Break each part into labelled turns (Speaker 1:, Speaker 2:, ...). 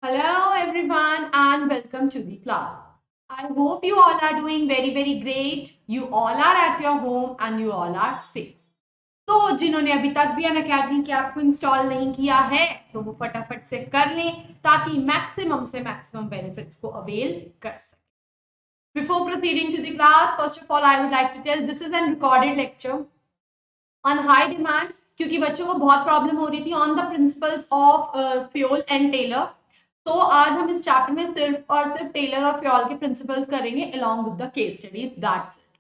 Speaker 1: Hello everyone and welcome to the class. I hope you all are doing very great. You all are at your home and you all are safe. तो जिन्होंने अभी तक भी Unacademy के app को install नहीं किया है तो वो फटाफट से कर लें ताकि मैक्सिमम से मैक्सिमम बेनिफिट्स को अवेल कर सकें. Before proceeding to the class, first of all I would like to tell this is a recorded lecture on high demand क्योंकि बच्चों को बहुत प्रॉब्लम हो रही थी on the principles of Fayol and Taylor. तो आज हम इस चैप्टर में सिर्फ और सिर्फ टेलर और फ्योल के प्रिंसिपल्स करेंगे along with the case studies. That's it.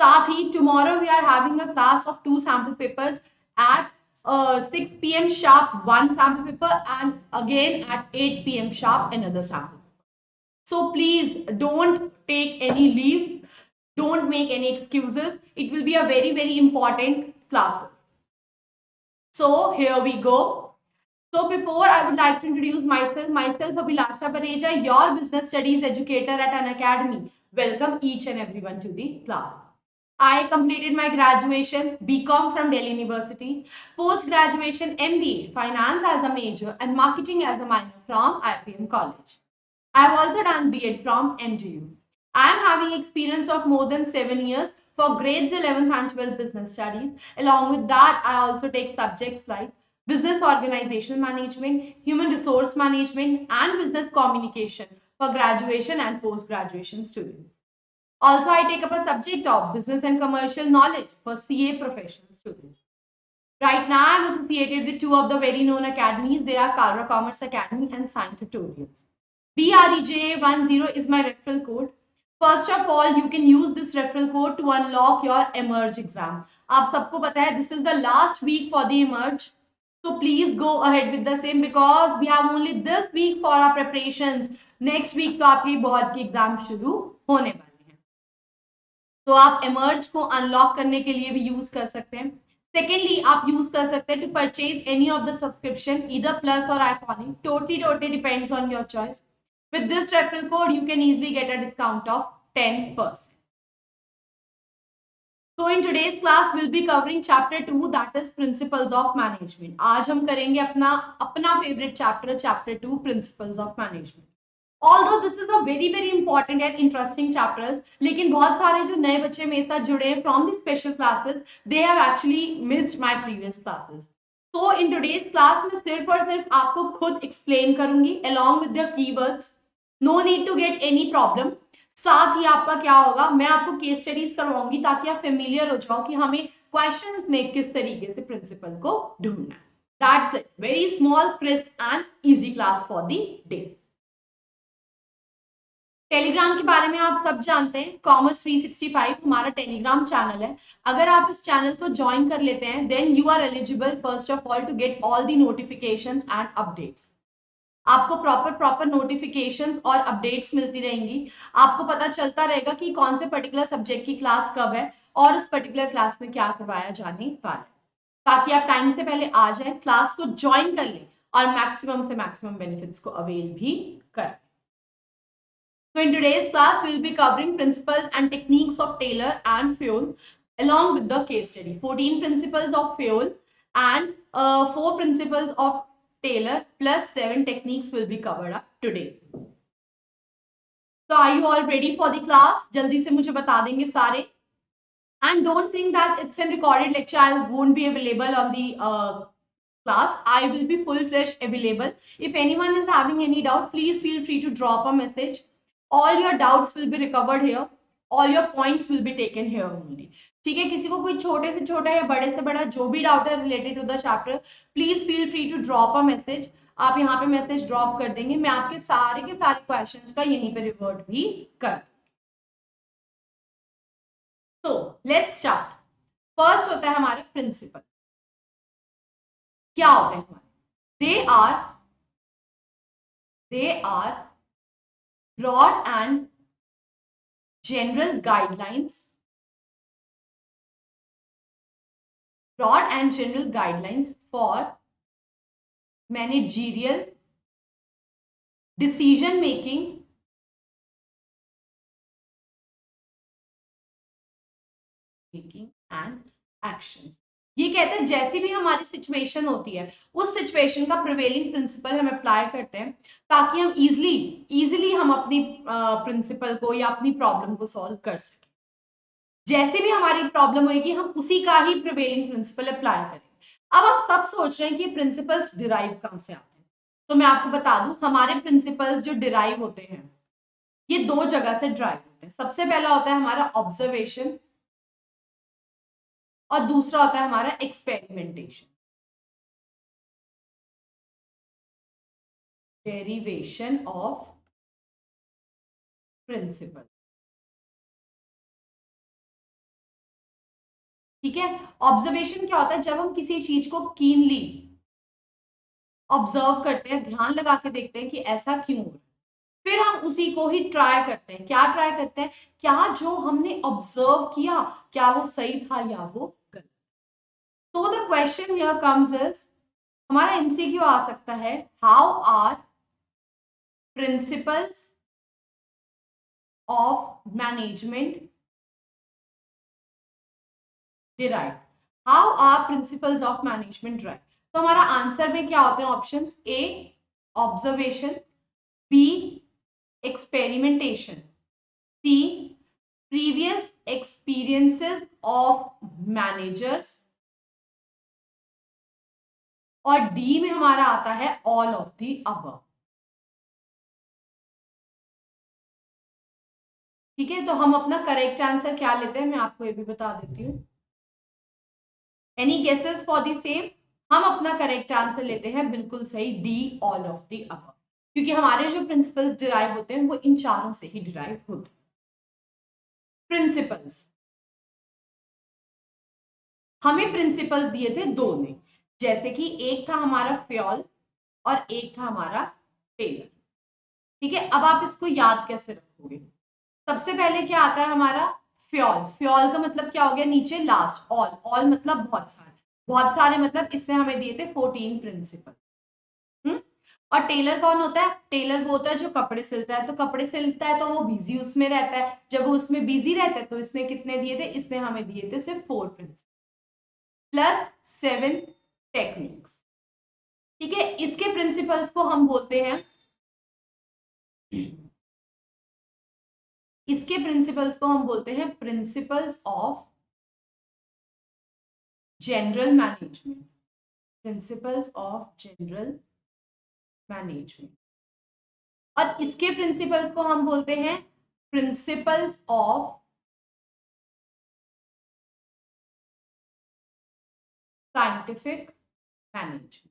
Speaker 1: साथ ही tomorrow we are having a class of 2 sample papers at 6 p.m. sharp one sample paper and again at 8 p.m. sharp another sample. So please don't take any leave. Don't make any excuses. It will be a very important classes. So here we go. So before I would like to introduce myself Abhilasha Pareja, your business studies educator at Unacademy. Welcome each and everyone to the class. I completed my graduation BCom from Delhi University, post-graduation MBA, finance as a major and marketing as a minor from IPM College. I have also done B.Ed from MGU. I am having experience of more than 7 years for grades 11th and 12th business studies. Along with that, I also take subjects like business organization management, human resource management, and business communication for graduation and post-graduation students. Also, I take up a subject of business and commercial knowledge for CA professional students. Right now, I am associated with 2 of the very known academies. They are Kalra Commerce Academy and Science Tutorials. BREJ10 is my referral code. First of all, you can use this referral code to unlock your Emerge exam. आप सबको पता है this is the last week for the Emerge. So please go ahead with the same because we have only this week for our preparations. Next week तो आपके board के exam शुरू होने वाले हैं. तो आप Emerge को अनलॉक करने के लिए भी यूज कर सकते हैं. Secondly, आप यूज कर सकते हैं to purchase any of the subscription, either Plus or Iconic. Totally depends on your choice. With this referral code, you can easily get a discount of 10%. So in today's class, we'll be covering chapter 2, that is Principles of Management. आज हम करेंगे अपना favorite chapter 2, Principles of Management. Although this is a very important and interesting chapters, लेकिन बहुत सारे जो नए बच्चे मेरे साथ जुड़े हैं from the special classes, they have actually missed my previous classes. So in today's class, मैं सिर्फ और सिर्फ आपको खुद explain करूंगी along with the keywords. No need to get any problem. साथ ही आपका क्या होगा, मैं आपको केस स्टडीज करवाऊंगी ताकि आप फेमिलियर हो जाओ कि हमें क्वेश्चंस में किस तरीके से प्रिंसिपल को ढूंढना है. That's it. Very small, crisp and easy class for the day. Telegram के बारे में आप सब जानते हैं. कॉमर्स 365 हमारा टेलीग्राम चैनल है. अगर आप इस चैनल को ज्वाइन कर लेते हैं then you are eligible first of all to get all the notifications and updates. आपको प्रॉपर नोटिफिकेशंस और अपडेट्स मिलती रहेंगी. आपको पता चलता रहेगा कि कौन से पर्टिकुलर सब्जेक्ट की क्लास कब है और उस पर्टिकुलर क्लास में क्या करवाया जाने वाला है, ताकि आप टाइम से पहले आ जाए, क्लास को ज्वाइन कर लें और मैक्सिमम से मैक्सिमम बेनिफिट्स को अवेल भी कर. So in today's class, we will be covering principles and techniques of Taylor and Fayol along with the case study. 14 principles of Fayol and 4 principles of Taylor plus 7 techniques will be covered up today. So are you all ready for the class? जल्दी से मुझे बता देंगे सारे. And don't think that it's a recorded lecture. I won't be available on the class. I will be full-fledged available. If anyone is having any doubt, please feel free to drop a message. All your doubts will be recovered here. All your points will be taken here only. ठीक है, किसी को कोई छोटे से छोटा या बड़े से बड़ा जो भी डाउट है related to the chapter, please feel free to drop a message. आप यहाँ पे मैसेज ड्रॉप कर देंगे, मैं आपके सारे के सारे क्वेश्चंस का यहीं पे रिवर्ट भी कर. तो लेट्स स्टार्ट. फर्स्ट होता है हमारे प्रिंसिपल. क्या होते हैं हमारे? They are broad and general guidelines for managerial decision making and actions. ये कहते हैं जैसी भी हमारी सिचुएशन होती है उस सिचुएशन का प्रिवेलिंग प्रिंसिपल हम अप्लाई करते हैं ताकि हम इजीली हम अपनी प्रिंसिपल को या अपनी प्रॉब्लम को सॉल्व कर सकें। जैसे भी हमारी प्रॉब्लम होगी हम उसी का ही प्रिवेलिंग प्रिंसिपल अप्लाई करें। अब आप सब सोच रहे हैं कि प्रिंसिपल्स डिराइव कहां से आते हैं, तो मैं आपको बता दूं हमारे प्रिंसिपल्स जो डिराइव होते हैं ये दो जगह से डिराइव होते हैं। सबसे पहला होता है हमारा ऑब्जर्वेशन और दूसरा होता है हमारा एक्सपेरिमेंटेशन। डेरिवेशन ऑफ प्रिंसिपल, ठीक है। ऑब्जर्वेशन क्या होता है, जब हम किसी चीज को कीनली ऑब्जर्व करते हैं, ध्यान लगा के देखते हैं कि ऐसा क्यों हो रहा है, फिर हम उसी को ही ट्राई करते हैं। क्या ट्राई करते हैं, क्या जो हमने ऑब्जर्व किया क्या वो सही था या वो गलत। तो the question here comes is, हमारा एमसीक्यू आ सकता है, how are principles of management derive, how are principles of management derive. तो हमारा आंसर में क्या होते हैं options, a observation, b experimentation, c previous experiences of managers, और डी में हमारा आता है ऑल ऑफ दी अबव। ठीक है, तो हम अपना करेक्ट आंसर क्या लेते हैं मैं आपको ये भी बता देती हूँ। Any guesses for the same, हम अपना करेक्ट आंसर लेते हैं बिल्कुल सही, D all of the above, क्योंकि हमारे जो प्रिंसिपल्स डिराइव होते हैं वो इन चारों से ही डिराइव होते हैं। प्रिंसिपल्स, हमें प्रिंसिपल्स दिए थे दो ने, जैसे कि एक था हमारा फ्योल और एक था हमारा टेलर। ठीक है, अब आप इसको याद कैसे रखोगे, सबसे पहले क्या आता है हमारा फ्योल। फ्योल का मतलब क्या हो गया, नीचे लास्ट, ऑल, ऑल मतलब बहुत सारे, बहुत सारे मतलब इसने हमें दिए थे 14 प्रिंसिपल। और टेलर कौन होता है, टेलर वो होता है जो कपड़े सिलता है, तो कपड़े सिलता है तो वो बिजी उसमें रहता है, जब वो उसमें बिजी रहता है तो इसने कितने दिए थे, इसने हमें दिए थे सिर्फ 4 प्रिंसिपल प्लस 7 टेक्निक्स। ठीक है, इसके प्रिंसिपल्स को हम बोलते हैं, इसके प्रिंसिपल्स को हम बोलते हैं principles of general management, principles of general management. और इसके प्रिंसिपल्स को हम बोलते हैं principles of scientific management.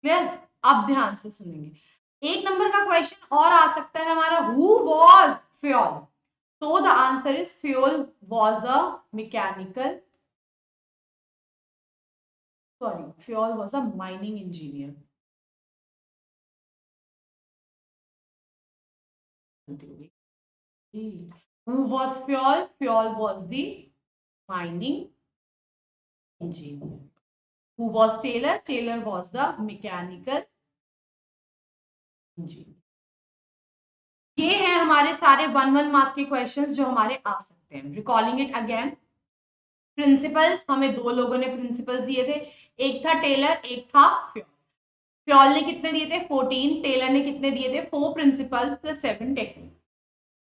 Speaker 1: Clear, अब ध्यान से सुनेंगे। एक नंबर का क्वेश्चन और आ सकता है हमारा, who was Fayol, so the answer is fuel was a mechanical, sorry, fuel was a mining engineer. Who was fuel, fuel was the mining engineer. Who was tailor, tailor was the mechanical engineer. ये हैं हमारे सारे 1 mark के questions जो हमारे आ सकते हैं। Recalling it again, principles, हमें दो लोगों ने प्रिंसिपल्स दिए थे, एक था टेलर एक था फ्योल। फ्योल ने कितने दिए थे 14, टेलर ने कितने दिए थे 4 प्रिंसिपल्स प्लस 7 टेक्निक्स।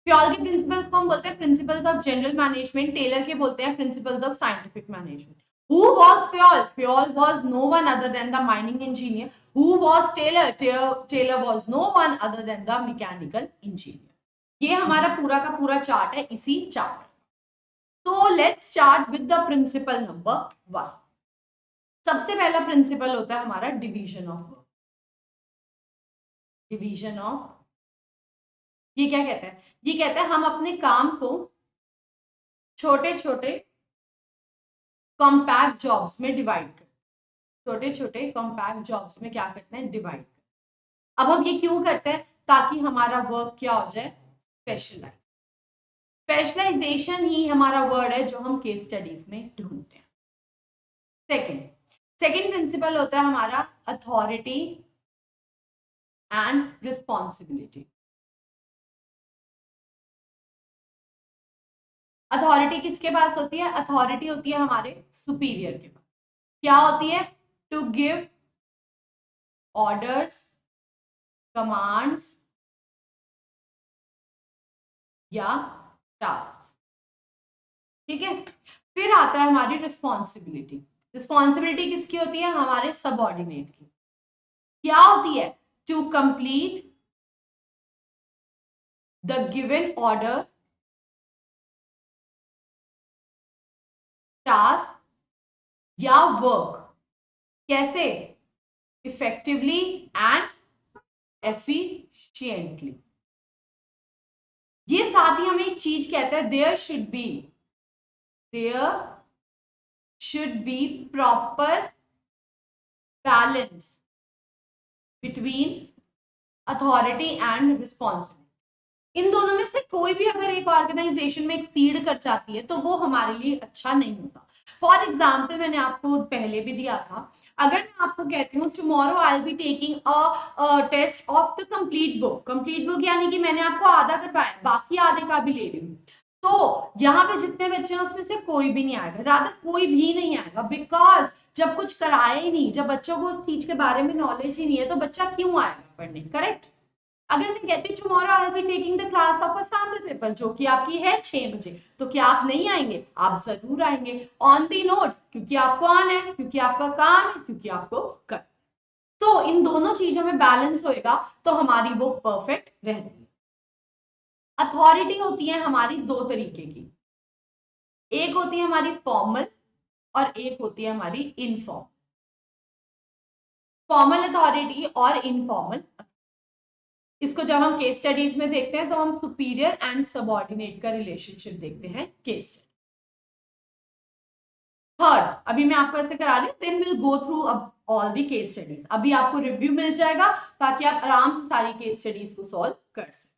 Speaker 1: फ्योल के प्रिंसिपल्स को हम बोलते हैं principles of general management, Taylor के बोलते हैं principles of scientific management. Who was Fuel? Fuel was no one other than the mining engineer. Who was Taylor? Taylor was no one other than the mechanical engineer. ये हमारा पूरा का पूरा chart है इसी chart. So let's start with the principle number 1. सबसे पहला principal होता है हमारा division of work. Division of, ये क्या कहता है, ये कहता है हम अपने काम को छोटे छोटे कॉम्पैक्ट जॉब्स में डिवाइड करते हैं, छोटे छोटे कॉम्पैक्ट जॉब्स में क्या करते हैं, डिवाइड करते हैं। अब हम ये क्यों करते हैं, ताकि हमारा वर्क क्या हो जाए, स्पेशलाइज। स्पेशलाइजेशन ही हमारा वर्ड है जो हम केस स्टडीज में ढूंढते हैं। सेकेंड प्रिंसिपल होता है हमारा अथॉरिटी एंड रिस्पॉन्सिबिलिटी। अथॉरिटी किसके पास होती है? अथॉरिटी होती है हमारे सुपीरियर के पास। क्या होती है? टू गिव ऑर्डर्स, कमांड्स या टास्क। ठीक है, फिर आता है हमारी रिस्पॉन्सिबिलिटी। रिस्पॉन्सिबिलिटी किसकी होती है? हमारे सबऑर्डिनेट की। क्या होती है? To complete the given order, task या वर्क। कैसे? Effectively and efficiently. ये साथ ही हमें एक चीज कहता है, there should be proper balance between authority and responsibility. इन दोनों में से कोई भी अगर एक ऑर्गेनाइजेशन में एक्सीड कर जाती है तो वो हमारे लिए अच्छा नहीं होता। फॉर एग्जाम्पल, मैंने आपको पहले भी दिया था, अगर मैं आपको कहती हूँ tomorrow I be taking a test of the complete book. Complete book यानी कि मैंने आपको आधा करवाया, बाकी आधे का भी ले रही हूँ, तो यहाँ पे जितने बच्चे हैं उसमें से कोई भी नहीं आएगा, रादर कोई भी नहीं आएगा, बिकॉज जब कुछ कराया ही नहीं, जब बच्चों को उस चीज के बारे में नॉलेज ही नहीं है, तो बच्चा क्यों आएगा पढ़ने? करेक्ट। अगर मैं कहती हूँ tomorrow I will be taking the class of a sample paper, जो कि आपकी है 6 बजे, तो क्या आप नहीं आएंगे? आप जरूर आएंगे। ऑन दी नोट, क्योंकि आपको आना है, क्योंकि आपका काम है, क्योंकि आपको कर। तो इन दोनों चीजों में बैलेंस होएगा तो हमारी वो परफेक्ट रहती है। अथॉरिटी होती है हमारी दो तरीके की, एक होती है हमारी फॉर्मल और एक होती है हमारी इनफॉर्मल। फॉर्मल अथॉरिटी और इनफॉर्मल, इसको जब हम केस स्टडीज में देखते हैं तो हम सुपीरियर एंड सबऑर्डिनेट का रिलेशनशिप देखते हैं केस स्टडी। थर्ड, अभी मैं आपको ऐसे करा रही हूँ, then will go through all the case studies. अभी आपको रिव्यू मिल जाएगा ताकि आप आराम से सारी केस स्टडीज को सॉल्व कर सकें।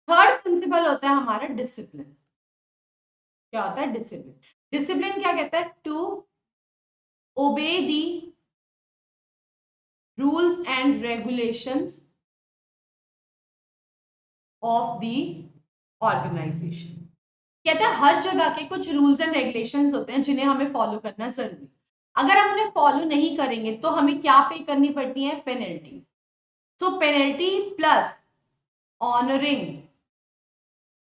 Speaker 1: थर्ड प्रिंसिपल होता है हमारा डिसिप्लिन। क्या होता है? डिसिप्लिन। डिसिप्लिन क्या कहता है? To obey the rules and regulations of the organization. कहते हैं हर जगह के कुछ रूल्स एंड रेगुलेशंस होते हैं जिन्हें हमें फॉलो करना जरूरी। अगर हम उन्हें फॉलो नहीं करेंगे तो हमें क्या पे करनी पड़ती है? Penalties. So penalty plus honouring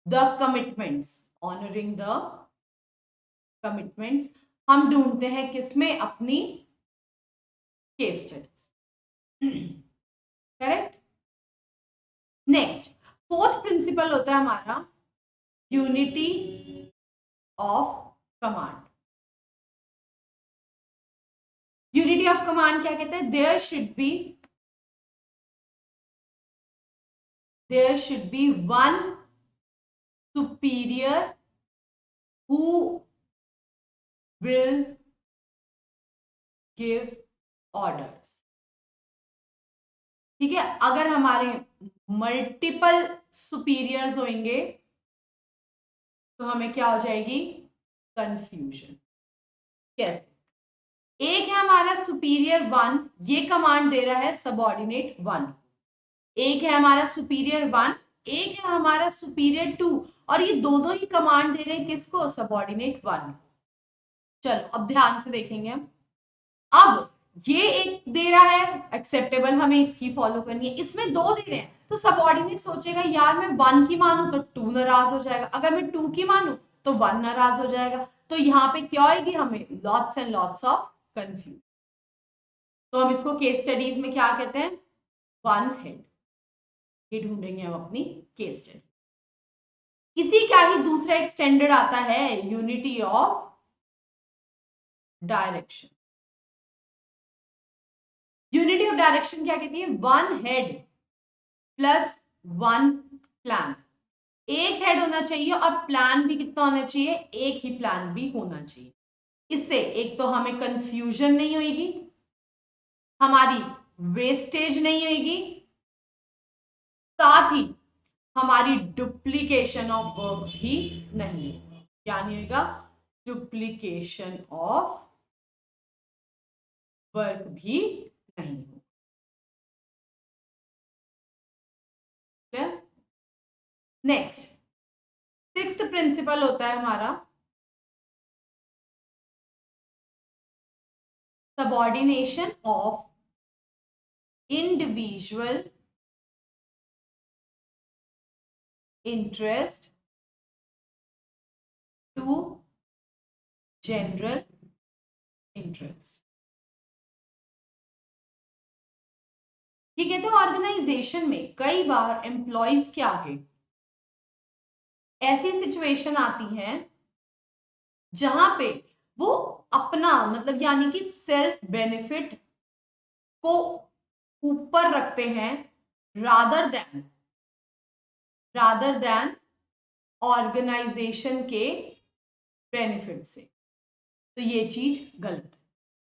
Speaker 1: the commitments, honouring the commitments हम ढूंढते हैं किसमें? अपनी case studies. Correct. Next, fourth principle होता है हमारा unity of command. Unity of command क्या कहते हैं? There should be one superior who will give orders। ठीक है, अगर हमारे मल्टीपल सुपीरियर्स होंगे तो हमें क्या हो जाएगी? कंफ्यूजन। कैसे? एक है हमारा सुपीरियर 1, ये कमांड दे रहा है सबऑर्डिनेट 1। एक है हमारा सुपीरियर 1, एक है हमारा सुपीरियर 2, और ये दोनों ही कमांड दे रहे हैं किसको? सबऑर्डिनेट 1। चलो अब ध्यान से देखेंगे हम। अब ये एक दे रहा है एक्सेप्टेबल, हमें इसकी फॉलो करनी है, इसमें दो दे रहे हैं, तो सबऑर्डिनेट सोचेगा यार मैं 1 की मानू तो 2 नाराज हो जाएगा, अगर मैं 2 की मानू तो 1 नाराज हो जाएगा। तो यहाँ पे क्या आएगी? हमें lots and lots of confuse. तो हम इसको केस स्टडीज में क्या कहते हैं? One head. ये ढूंढेंगे हम अपनी केस स्टडी। इसी का ही दूसरा एक्सटेंडेड आता है unity of direction. Unity of direction क्या कहती है? One head plus one plan. एक हेड होना चाहिए और प्लान भी कितना होना चाहिए? एक ही प्लान भी होना चाहिए। इससे एक तो हमें कंफ्यूजन नहीं होगी, हमारी वेस्टेज नहीं होगी, साथ ही हमारी डुप्लीकेशन ऑफ वर्क भी नहीं होगा। क्या नहीं होगा? डुप्लीकेशन ऑफ वर्क भी नहीं होगा। नेक्स्ट, सिक्स्थ फिफ्थ प्रिंसिपल होता है हमारा subordination of individual interest to general interest. ठीक है, तो ऑर्गेनाइजेशन में कई बार एम्प्लॉयज के आगे ऐसी सिचुएशन आती है जहां पे वो अपना मतलब यानी कि सेल्फ बेनिफिट को ऊपर रखते हैं रादर देन ऑर्गेनाइजेशन के बेनिफिट से। तो ये चीज गलत है।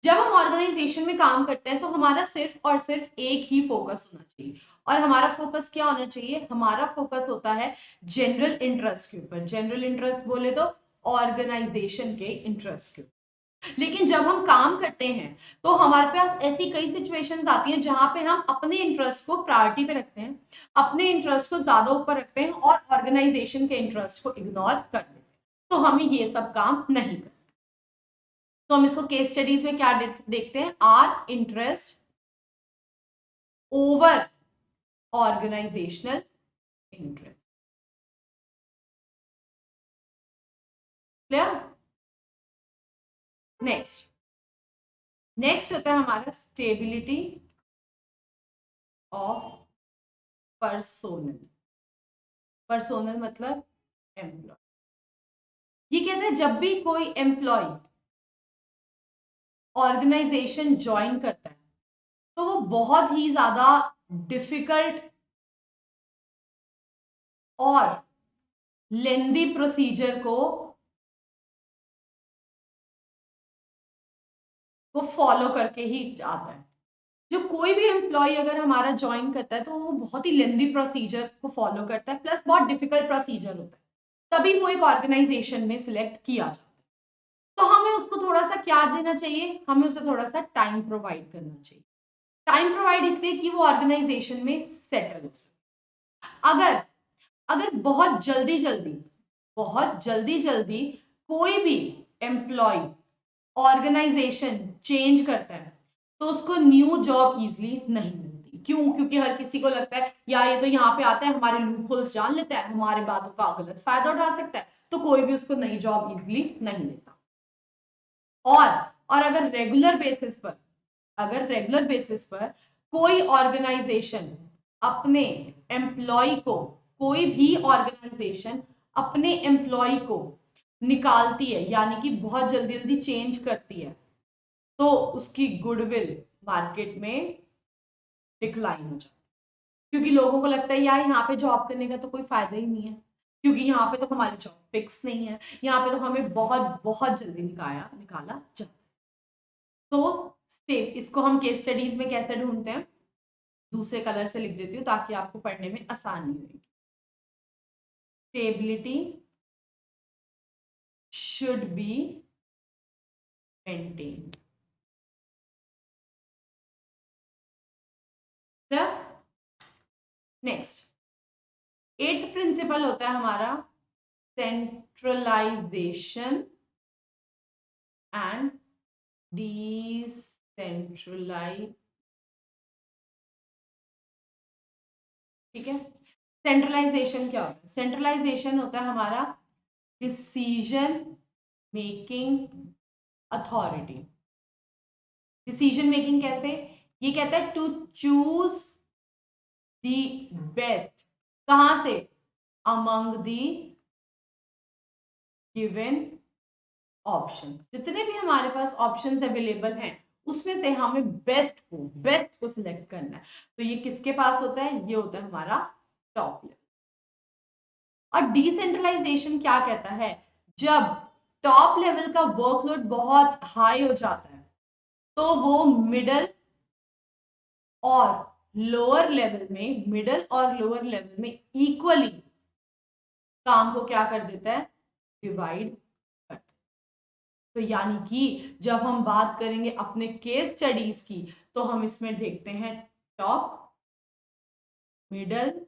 Speaker 1: जब हम ऑर्गेनाइजेशन में काम करते हैं तो हमारा सिर्फ और सिर्फ एक ही फोकस होना चाहिए। और हमारा फोकस क्या होना चाहिए? हमारा फोकस होता है जनरल इंटरेस्ट के ऊपर। जनरल इंटरेस्ट बोले तो ऑर्गेनाइजेशन के इंटरेस्ट के ऊपर। लेकिन जब हम काम करते हैं तो हमारे पास ऐसी कई सिचुएशंस आती हैं जहां पे हम अपने इंटरेस्ट को प्रायोरिटी पे रखते हैं, अपने इंटरेस्ट को ज्यादा ऊपर रखते हैं और ऑर्गेनाइजेशन के इंटरेस्ट को इग्नोर कर देते हैं। तो हमें ये सब काम नहीं करना। तो हम इसको केस स्टडीज में क्या देखते हैं? Our interest over organizational interest. Clear? Next होता है हमारा स्टेबिलिटी ऑफ पर्सोनल मतलब एम्प्लॉय। ये कहते हैं जब भी कोई एम्प्लॉय ऑर्गेनाइजेशन ज्वाइन करता है तो वो बहुत ही ज्यादा डिफिकल्ट और लेंदी प्रोसीजर को फॉलो करके ही आता है। जो कोई भी एम्प्लॉय अगर हमारा ज्वाइन करता है तो वो बहुत ही लेंदी प्रोसीजर को फॉलो करता है, प्लस बहुत डिफिकल्ट प्रोसीजर होता है, तभी वो एक ऑर्गेनाइजेशन में सिलेक्ट किया जाता है। तो हमें उसको थोड़ा सा क्या देना चाहिए? हमें उसे थोड़ा सा टाइम प्रोवाइड करना चाहिए। टाइम प्रोवाइड इसलिए कि वो ऑर्गेनाइजेशन में सेटल हो सके। अगर बहुत जल्दी जल्दी कोई भी एम्प्लॉय ऑर्गेनाइजेशन चेंज करता है तो उसको न्यू जॉब इजीली नहीं मिलती। क्यों? क्योंकि हर किसी को लगता है यार ये तो यहाँ पे आता है, हमारे लूप होल्स जान लेता है, हमारे बातों का गलत फायदा उठा सकता है, तो कोई भी उसको नई जॉब इजीली नहीं देता। और अगर रेगुलर बेसिस पर कोई ऑर्गेनाइजेशन अपने एम्प्लॉय को कोई भी ऑर्गेनाइजेशन अपने एम्प्लॉय को निकालती है यानी कि बहुत जल्दी जल्दी चेंज करती है तो उसकी गुडविल मार्केट में डिक्लाइन हो जाती है। क्योंकि लोगों को लगता है यार यहाँ पे जॉब करने का तो कोई फायदा ही नहीं है, क्योंकि यहाँ पे तो हमारी जॉब फिक्स नहीं है, यहाँ पे तो हमें बहुत बहुत जल्दी निकाला जाता है। तो इसको हम केस स्टडीज में कैसे ढूंढते हैं? दूसरे कलर से लिख देती हूँ ताकि आपको पढ़ने में आसानी होगी। Stability should be maintained. Next 8th principle होता है हमारा सेंट्रलाइजेशन एंड डिसेंट्रलाइज। ठीक है, सेंट्रलाइजेशन क्या होता है? सेंट्रलाइजेशन होता है हमारा decision making authority. Decision making कैसे? ये कहता है टू चूज द बेस्ट, कहां से? Among the given option. जितने भी हमारे पास ऑप्शंस अवेलेबल हैं उसमें से हमें बेस्ट को सिलेक्ट करना है। तो ये किसके पास होता है? ये होता है हमारा टॉप लेवल। और डिसेंट्रलाइजेशन क्या कहता है? जब टॉप लेवल का वर्कलोड बहुत हाई हो जाता है तो वो मिडल और लोअर लेवल में इक्वली काम को क्या कर देता है? डिवाइड करता है। तो यानी कि जब हम बात करेंगे अपने केस स्टडीज की तो हम इसमें देखते हैं टॉप, मिडल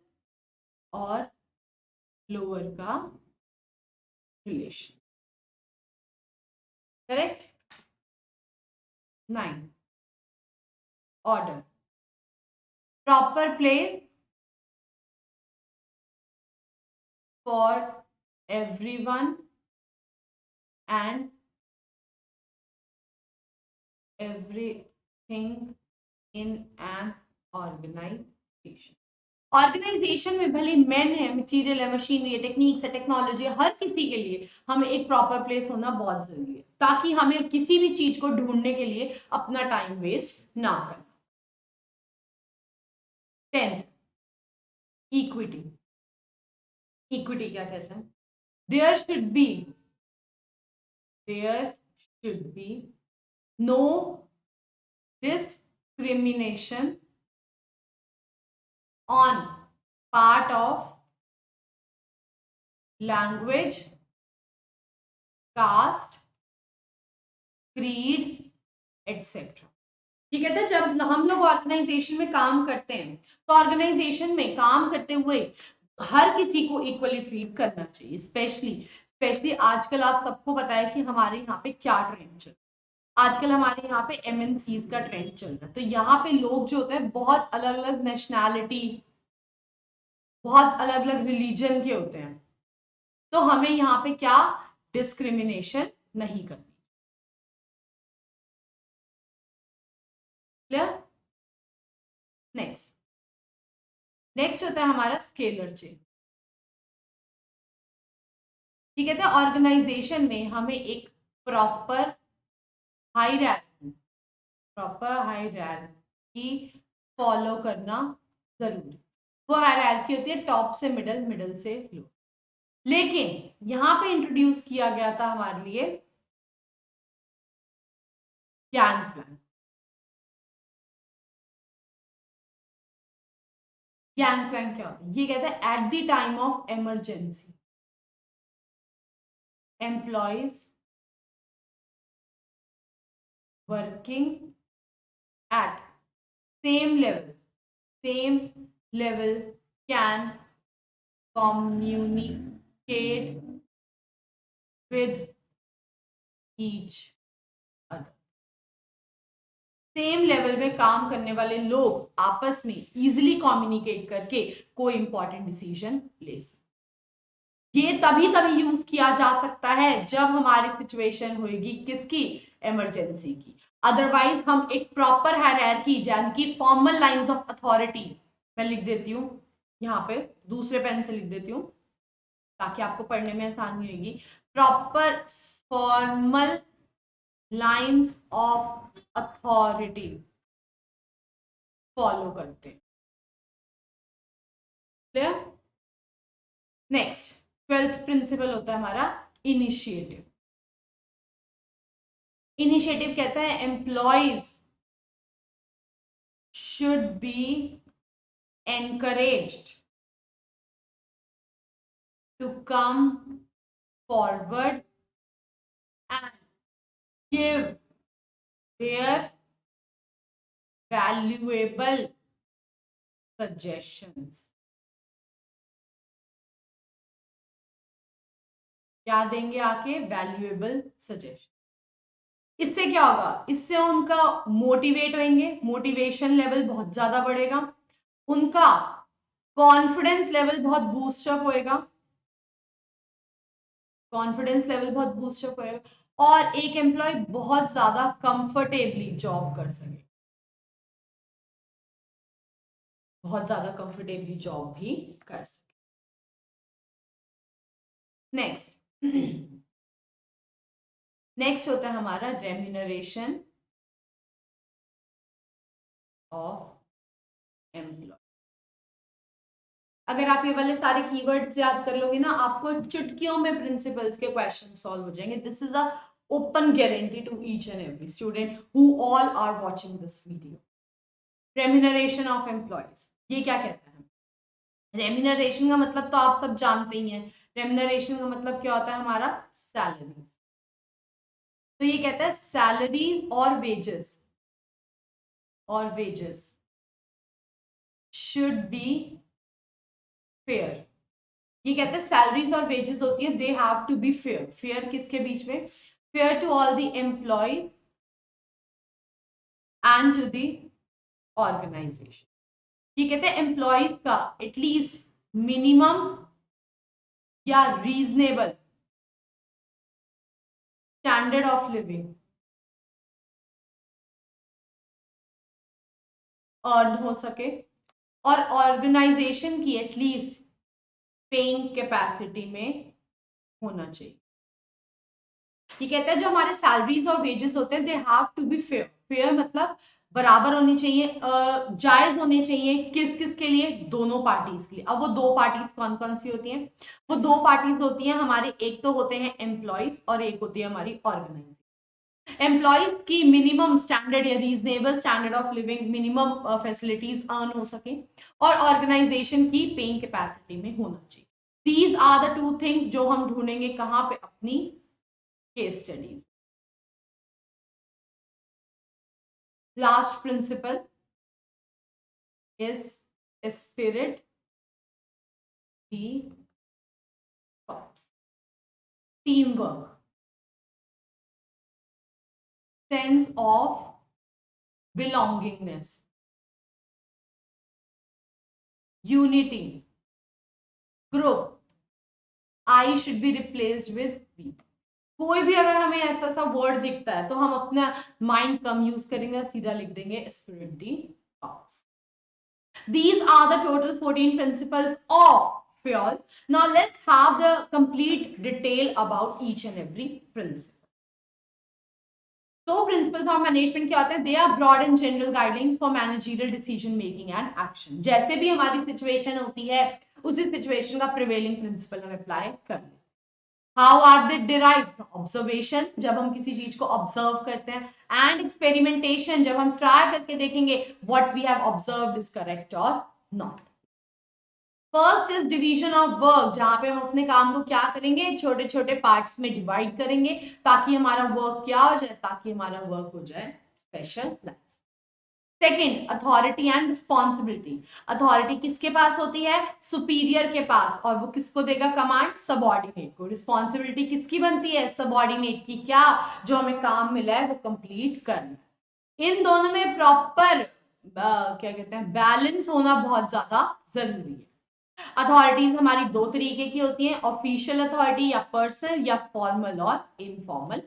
Speaker 1: और लोअर का relation. Correct? 9. Order. Proper place for everyone and everything in an organization. Organization में भले मैन है, मटीरियल है, मशीनरी है, टेक्निक्स है, टेक्नोलॉजी है, हर किसी के लिए हमें एक प्रॉपर प्लेस होना बहुत जरूरी है, ताकि हमें किसी भी चीज को ढूंढने के लिए अपना टाइम वेस्ट ना करना. 10th, equity. इक्विटी क्या कहता है? There should be no discrimination on part of language, caste, creed, etc. ये कहते हैं जब हम लोग ऑर्गेनाइजेशन में काम करते हैं तो ऑर्गेनाइजेशन में काम करते हुए हर किसी को इक्वली ट्रीट करना चाहिए. स्पेशली आजकल आप सबको पता है कि हमारे यहाँ पे क्या ट्रेंड चल रहा है. आजकल हमारे यहाँ पे MNCs का ट्रेंड चल रहा है. तो यहाँ पे लोग जो होते हैं बहुत अलग अलग नेशनैलिटी, बहुत अलग अलग रिलीजन के होते हैं. तो हमें यहाँ पे क्या डिस्क्रिमिनेशन नहीं करनी. क्लियर? नेक्स्ट होता है हमारा स्केलर चेन. ठीक है, ऑर्गेनाइजेशन में हमें एक प्रॉपर हायरार्की फॉलो करना जरूरी. वो हायरार्की होती है टॉप से मिडल, मिडल से लो. लेकिन यहां पे इंट्रोड्यूस किया गया था हमारे लिए गैंग प्लान. गैंग प्लान क्या होता है? ये कहता है at the time of emergency employees working at same level can communicate with each other. Same level में काम करने वाले लोग आपस में इजीली कम्युनिकेट करके कोई इंपॉर्टेंट डिसीजन ले सकते. ये तभी यूज किया जा सकता है जब हमारी सिचुएशन होगी किसकी? इमरजेंसी की. अदरवाइज हम एक प्रॉपर हायरार्की यानी कि फॉर्मल लाइंस ऑफ अथॉरिटी, मैं लिख देती हूँ यहाँ पे, दूसरे पेन से लिख देती हूँ ताकि आपको पढ़ने में आसानी होगी. Proper formal lines of authority follow करते हैं. क्लियर? नेक्स्ट 12th प्रिंसिपल होता है हमारा इनिशिएटिव. इनिशिएटिव कहता है employees should be encouraged to come forward and give their valuable suggestions. क्या देंगे आके? Valuable suggestion. इससे क्या होगा? इससे उनका मोटिवेट होंगे, मोटिवेशन लेवल बहुत ज्यादा बढ़ेगा, उनका कॉन्फिडेंस लेवल बहुत बूस्टअप होएगा, और एक एम्प्लॉय बहुत ज्यादा कंफर्टेबली जॉब कर सके, बहुत ज्यादा कंफर्टेबली जॉब भी कर सके. नेक्स्ट होता है हमारा रेम्यूनरेशन ऑफ एम्प्लॉय. अगर आप ये वाले सारे कीवर्ड्स याद कर लोगे ना, आपको चुटकियों में प्रिंसिपल्स के क्वेश्चन सॉल्व हो जाएंगे. This is a open guarantee to each and every student who all are watching this video. Remuneration of employees, ये क्या कहता है? रेम्यूनरेशन का मतलब तो आप सब जानते ही हैं. रेम्यूनरेशन का मतलब क्या होता है? हमारा सैलरीज. तो ये कहता है सैलरीज और वेजेस शुड बी फेयर. ये कहते हैं सैलरीज और वेजेस होती है, they have to be fair. Fair किसके बीच में? Fair to all the employees and to the organization. ये कहते हैं एम्प्लॉयज का एटलीस्ट मिनिमम या reasonable standard of living earn हो सके, और ऑर्गेनाइजेशन की एटलीस्ट पेइंग कैपेसिटी में होना चाहिए। ये कहता है जो हमारे सैलरीज और वेजेस होते हैं, they have to be fair. Fair मतलब बराबर होनी चाहिए, जायज होने चाहिए। किस किस के लिए? दोनों पार्टीज के लिए। अब वो दो पार्टीज कौन कौन सी होती हैं? वो दो पार्टीज होती हैं हमारे, एक तो होते हैं एम्प्लॉयज और एक होती है हमारी ऑर्गेनाइजेशन। एम्प्लॉयज की मिनिमम स्टैंडर्ड या reasonable standard of living, minimum facilities earn हो सके, और ऑर्गेनाइजेशन की पेइंग कैपेसिटी में होना चाहिए। These are the two things जो हम ढूंढेंगे कहां पे? अपनी case studies. Last principle is spirit the team work, sense of belongingness, unity, group. I should be replaced with we. कोई भी अगर हमें ऐसा सा वर्ड दिखता है तो हम अपना माइंड कम यूज करेंगे और सीधा लिख देंगे spirit the powers. These are the total 14 principles of FIOL. Now let's have the complete detail about each and every principle. तो प्रिंसिपल्स ऑफ मैनेजमेंट क्या होते हैं? They are broad and general guidelines for managerial decision making and action. जैसे भी हमारी situation होती है उसी सिचुएशन का प्रिवेलिंग प्रिंसिपल हम अप्लाई कर लें. How are they derive? Observation, जब हम किसी चीज को ऑब्जर्व करते हैं, एंड एक्सपेरिमेंटेशन, जब हम ट्राई करके देखेंगे what we have observed is correct और not. First is division of work, जहां पे हम अपने काम को क्या करेंगे? छोटे छोटे पार्ट्स में डिवाइड करेंगे ताकि हमारा वर्क क्या हो जाए? ताकि हमारा वर्क हो जाए specialize. Second, authority and responsibility. Authority किसके पास होती है? सुपीरियर के पास, और वो किसको देगा कमांड? सबऑर्डिनेट को. रिस्पॉन्सिबिलिटी किसकी बनती है? सबऑर्डिनेट की. क्या? जो हमें काम मिला है वो कंप्लीट करना. इन दोनों में प्रॉपर क्या कहते हैं, बैलेंस होना बहुत ज्यादा जरूरी है. अथॉरिटीज हमारी दो तरीके की होती हैं, ऑफिशियल अथॉरिटी या पर्सनल, या फॉर्मल और informal.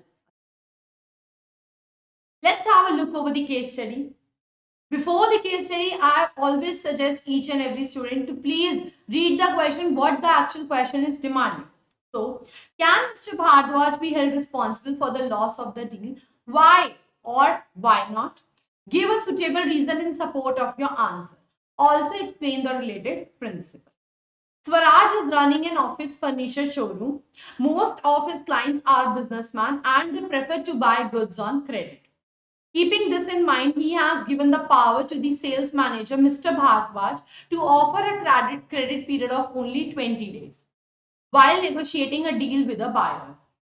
Speaker 1: Let's have a look over the case study. Before the case study, I always suggest each and every student to please read the question, what the actual question is demanding. So, can Mr. Bhardwaj be held responsible for the loss of the deal? Why or why not? Give a suitable reason in support of your answer. Also explain the related principle. Swaraj is running an office furniture showroom. Most of his clients are businessmen and they prefer to buy goods on credit. Keeping this in mind, he has given the power to the sales manager, Mr. Bhardwaj, to offer a credit period of only 20 days while negotiating a deal with a buyer.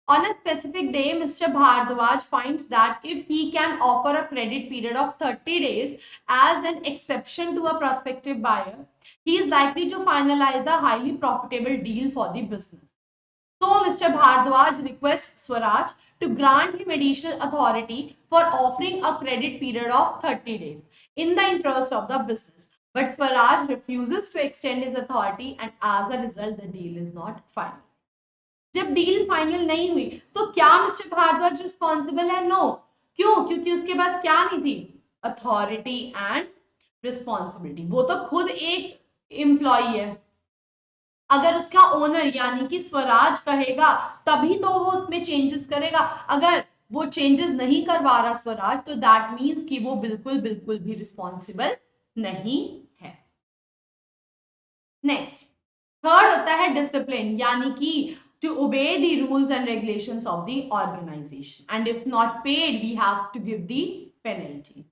Speaker 1: On a specific day, Mr. Bhardwaj finds that if he can offer a credit period of 30 days as an exception to a prospective buyer, he is likely to finalize a highly profitable deal for the business. So, Mr. Bhardwaj requests Swaraj to grant him additional authority for offering a credit period of 30 days in the interest of the business. But Swaraj refuses to extend his authority and as a result, the deal is not final. जब deal final नहीं हुई तो क्या mister Bhardwaj responsible है? No. क्यों? क्योंकि उसके पास क्या नहीं थी? Authority and responsibility. वो तो खुद एक एम्प्लॉई है. अगर उसका ओनर यानी कि स्वराज कहेगा तभी तो वो उसमें चेंजेस करेगा. अगर वो चेंजेस नहीं करवा रहा स्वराज, तो दैट मीन्स कि वो बिल्कुल बिल्कुल भी रिस्पॉन्सिबल नहीं है. नेक्स्ट, थर्ड होता है डिसिप्लिन, यानी कि to obey the rules and regulations of the organization, and if not paid we have to give the penalty,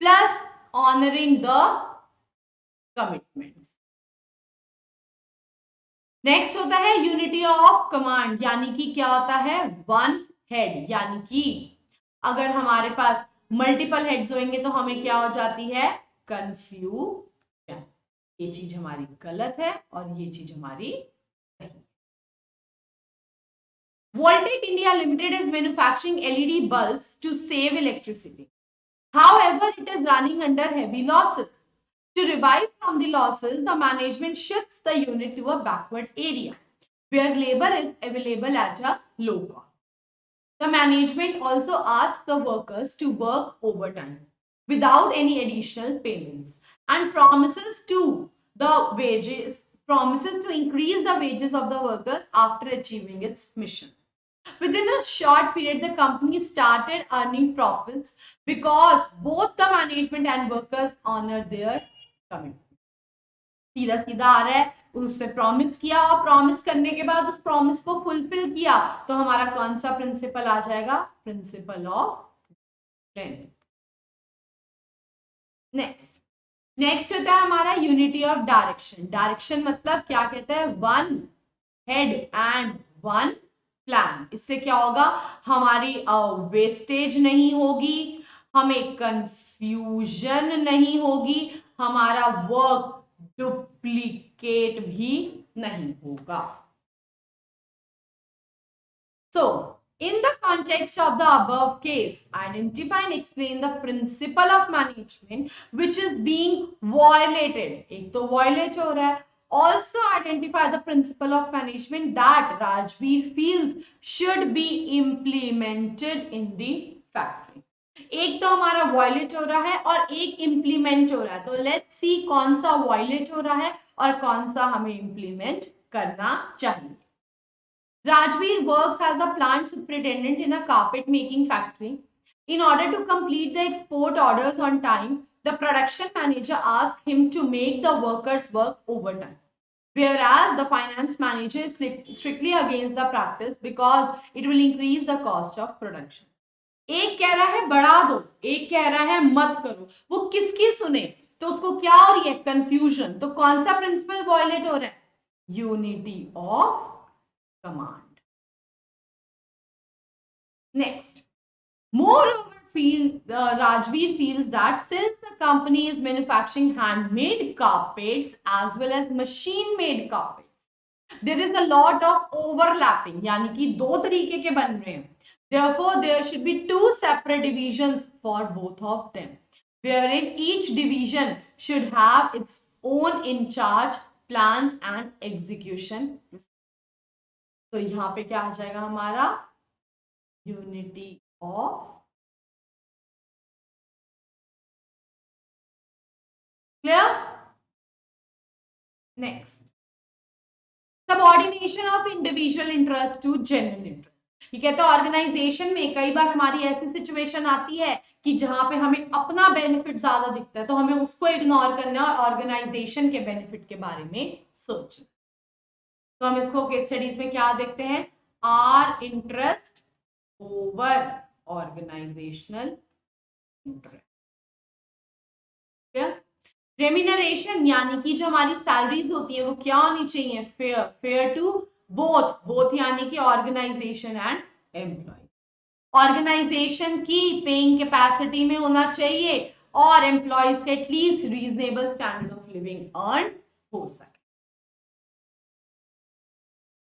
Speaker 1: plus honoring the commitments. Next होता है यूनिटी ऑफ कमांड, यानी कि क्या होता है? One head. यानी कि अगर हमारे पास मल्टीपल हेड्स होंगे तो हमें क्या हो जाती है? कंफ्यूजन. ये चीज हमारी गलत है और ये चीज हमारी Voltec India Limited is manufacturing LED bulbs to save electricity. However, it is running under heavy losses. To revive from the losses, the management shifts the unit to a backward area where labor is available at a low cost. The management also asks the workers to work overtime without any additional payments and promises to increase the wages of the workers after achieving its mission. Within a short period, the company started earning profits because both the management and workers honored their commitment. सीधा सीधा आ रहा है, उसने promise किया और promise करने के बाद उस प्रॉमिस को फुलफिल किया, तो हमारा कौन सा प्रिंसिपल आ जाएगा? Principle of planning. नेक्स्ट होता है हमारा यूनिटी ऑफ डायरेक्शन। डायरेक्शन मतलब क्या कहते हैं? One head and one plan. इससे क्या होगा? हमारी वेस्टेज नहीं होगी, हमें कंफ्यूजन नहीं होगी, हमारा वर्क डुप्लीकेट भी नहीं होगा। So, in the context of the above case, identify and explain the principle of management which is being violated. एक तो violate हो रहा है. Also identify the principle of management that Rajbir feels should be implemented in the factory. एक तो हमारा violet हो रहा है और एक इम्प्लीमेंट हो रहा है, तो लेट्स सी कौन सा वॉयलेट हो रहा है और कौन सा हमें इम्प्लीमेंट करना चाहिए। Rajbir works as a plant superintendent in a carpet making factory. In order to complete the export orders on time, the production manager asked him to make the workers work overtime. Whereas the finance manager is strictly against the practice because it will increase the cost of production. एक कह रहा है बढ़ा दो, एक कह रहा है मत करो, वो किसकी सुने? तो उसको क्या हो रही है? कंफ्यूजन। तो कौन सा प्रिंसिपल वायलेट हो रहा है? Unity of command. Next, moreover, Rajbir feels that since the company is manufacturing handmade carpets as well as machine-made carpets, there is a lot of overlapping, यानी कि दो तरीके के बन रहे हैं. Therefore, there should be two separate divisions for both of them, wherein each division should have its own in charge, plans and execution. तो यहाँ पे क्या आ जाएगा हमारा? Unity of clear. Next, subordination of individual interest to genuine interest. ये कहते हैं ऑर्गेनाइजेशन में कई बार हमारी ऐसी सिचुएशन आती है कि जहां पे हमें अपना बेनिफिट ज्यादा दिखता है, तो हमें उसको इग्नोर करना और ऑर्गेनाइजेशन के बेनिफिट के बारे में सोचना। तो हम इसको केस स्टडीज में क्या देखते हैं? Our interest over organizational interest. Remuneration यानी कि जो हमारी सैलरीज होती है वो क्या होनी चाहिए? फेयर, फेयर टू बोथ यानी कि ऑर्गेनाइजेशन एंड एम्प्लॉय। ऑर्गेनाइजेशन की पेइंग कैपेसिटी में होना चाहिए और एम्प्लॉयज के at least reasonable standard of living earn हो सके।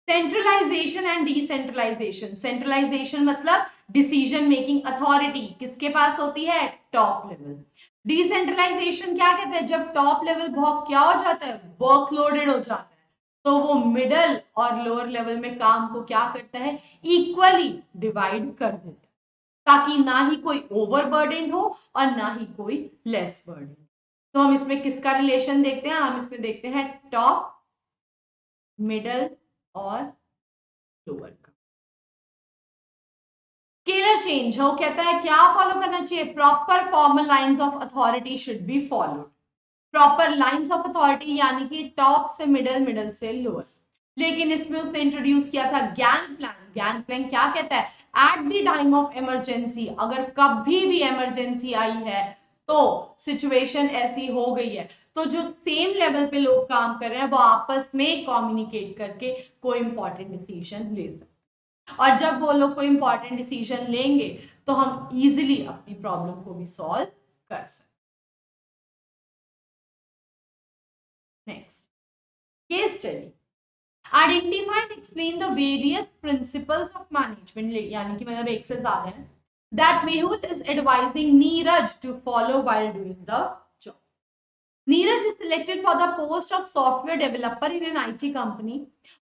Speaker 1: Centralization and decentralization. सेंट्रलाइजेशन मतलब डिसीजन मेकिंग अथॉरिटी किसके पास होती है? Top level. डिसेंट्रलाइजेशन क्या कहते हैं? जब टॉप लेवल बहुत क्या हो जाता है? वर्कलोडेड हो जाता है, तो वो मिडल और लोअर लेवल में काम को क्या करता है? इक्वली डिवाइड कर देता है, ताकि ना ही कोई ओवरबर्डन हो और ना ही कोई लेस बर्डन। तो हम इसमें किसका रिलेशन देखते हैं? हम इसमें देखते हैं टॉप, मिडल और लोअर का। स्केलर चेंज वो कहता है क्या फॉलो करना चाहिए? Proper formal lines of authority should be followed. Proper lines of authority यानी कि टॉप से मिडल, मिडल से लोअर। लेकिन इसमें उसने इंट्रोड्यूस किया था गैंग प्लान। गैंग प्लान क्या कहता है? At the time of emergency, अगर कभी भी इमरजेंसी आई है तो सिचुएशन ऐसी हो गई है, तो जो सेम लेवल पे लोग काम कर रहे हैं वो आपस में कम्युनिकेट करके कोई इंपॉर्टेंट डिसीजन ले सकते हैं। और जब वो लोग कोई इंपॉर्टेंट डिसीजन लेंगे तो हम इजीली अपनी प्रॉब्लम को भी सॉल्व कर सकते। Next, case study. Identify and explain the various principles of management, यानी कि मतलब एक से ज्यादा है, that Mehul is advising Neeraj to follow while doing the job. Neeraj is selected for the post of software developer in an IT company.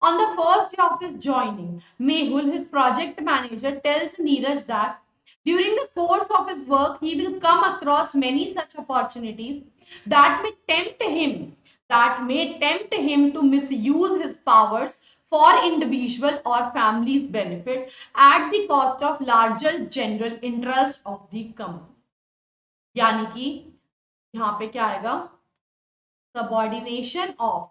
Speaker 1: On the first day of his joining, Mehul, his project manager, tells Neeraj that during the course of his work, he will come across many such opportunities that may tempt him to misuse his powers for individual or family's benefit at the cost of larger general interest of the company. यानी कि यहाँ पे क्या आएगा, subordination of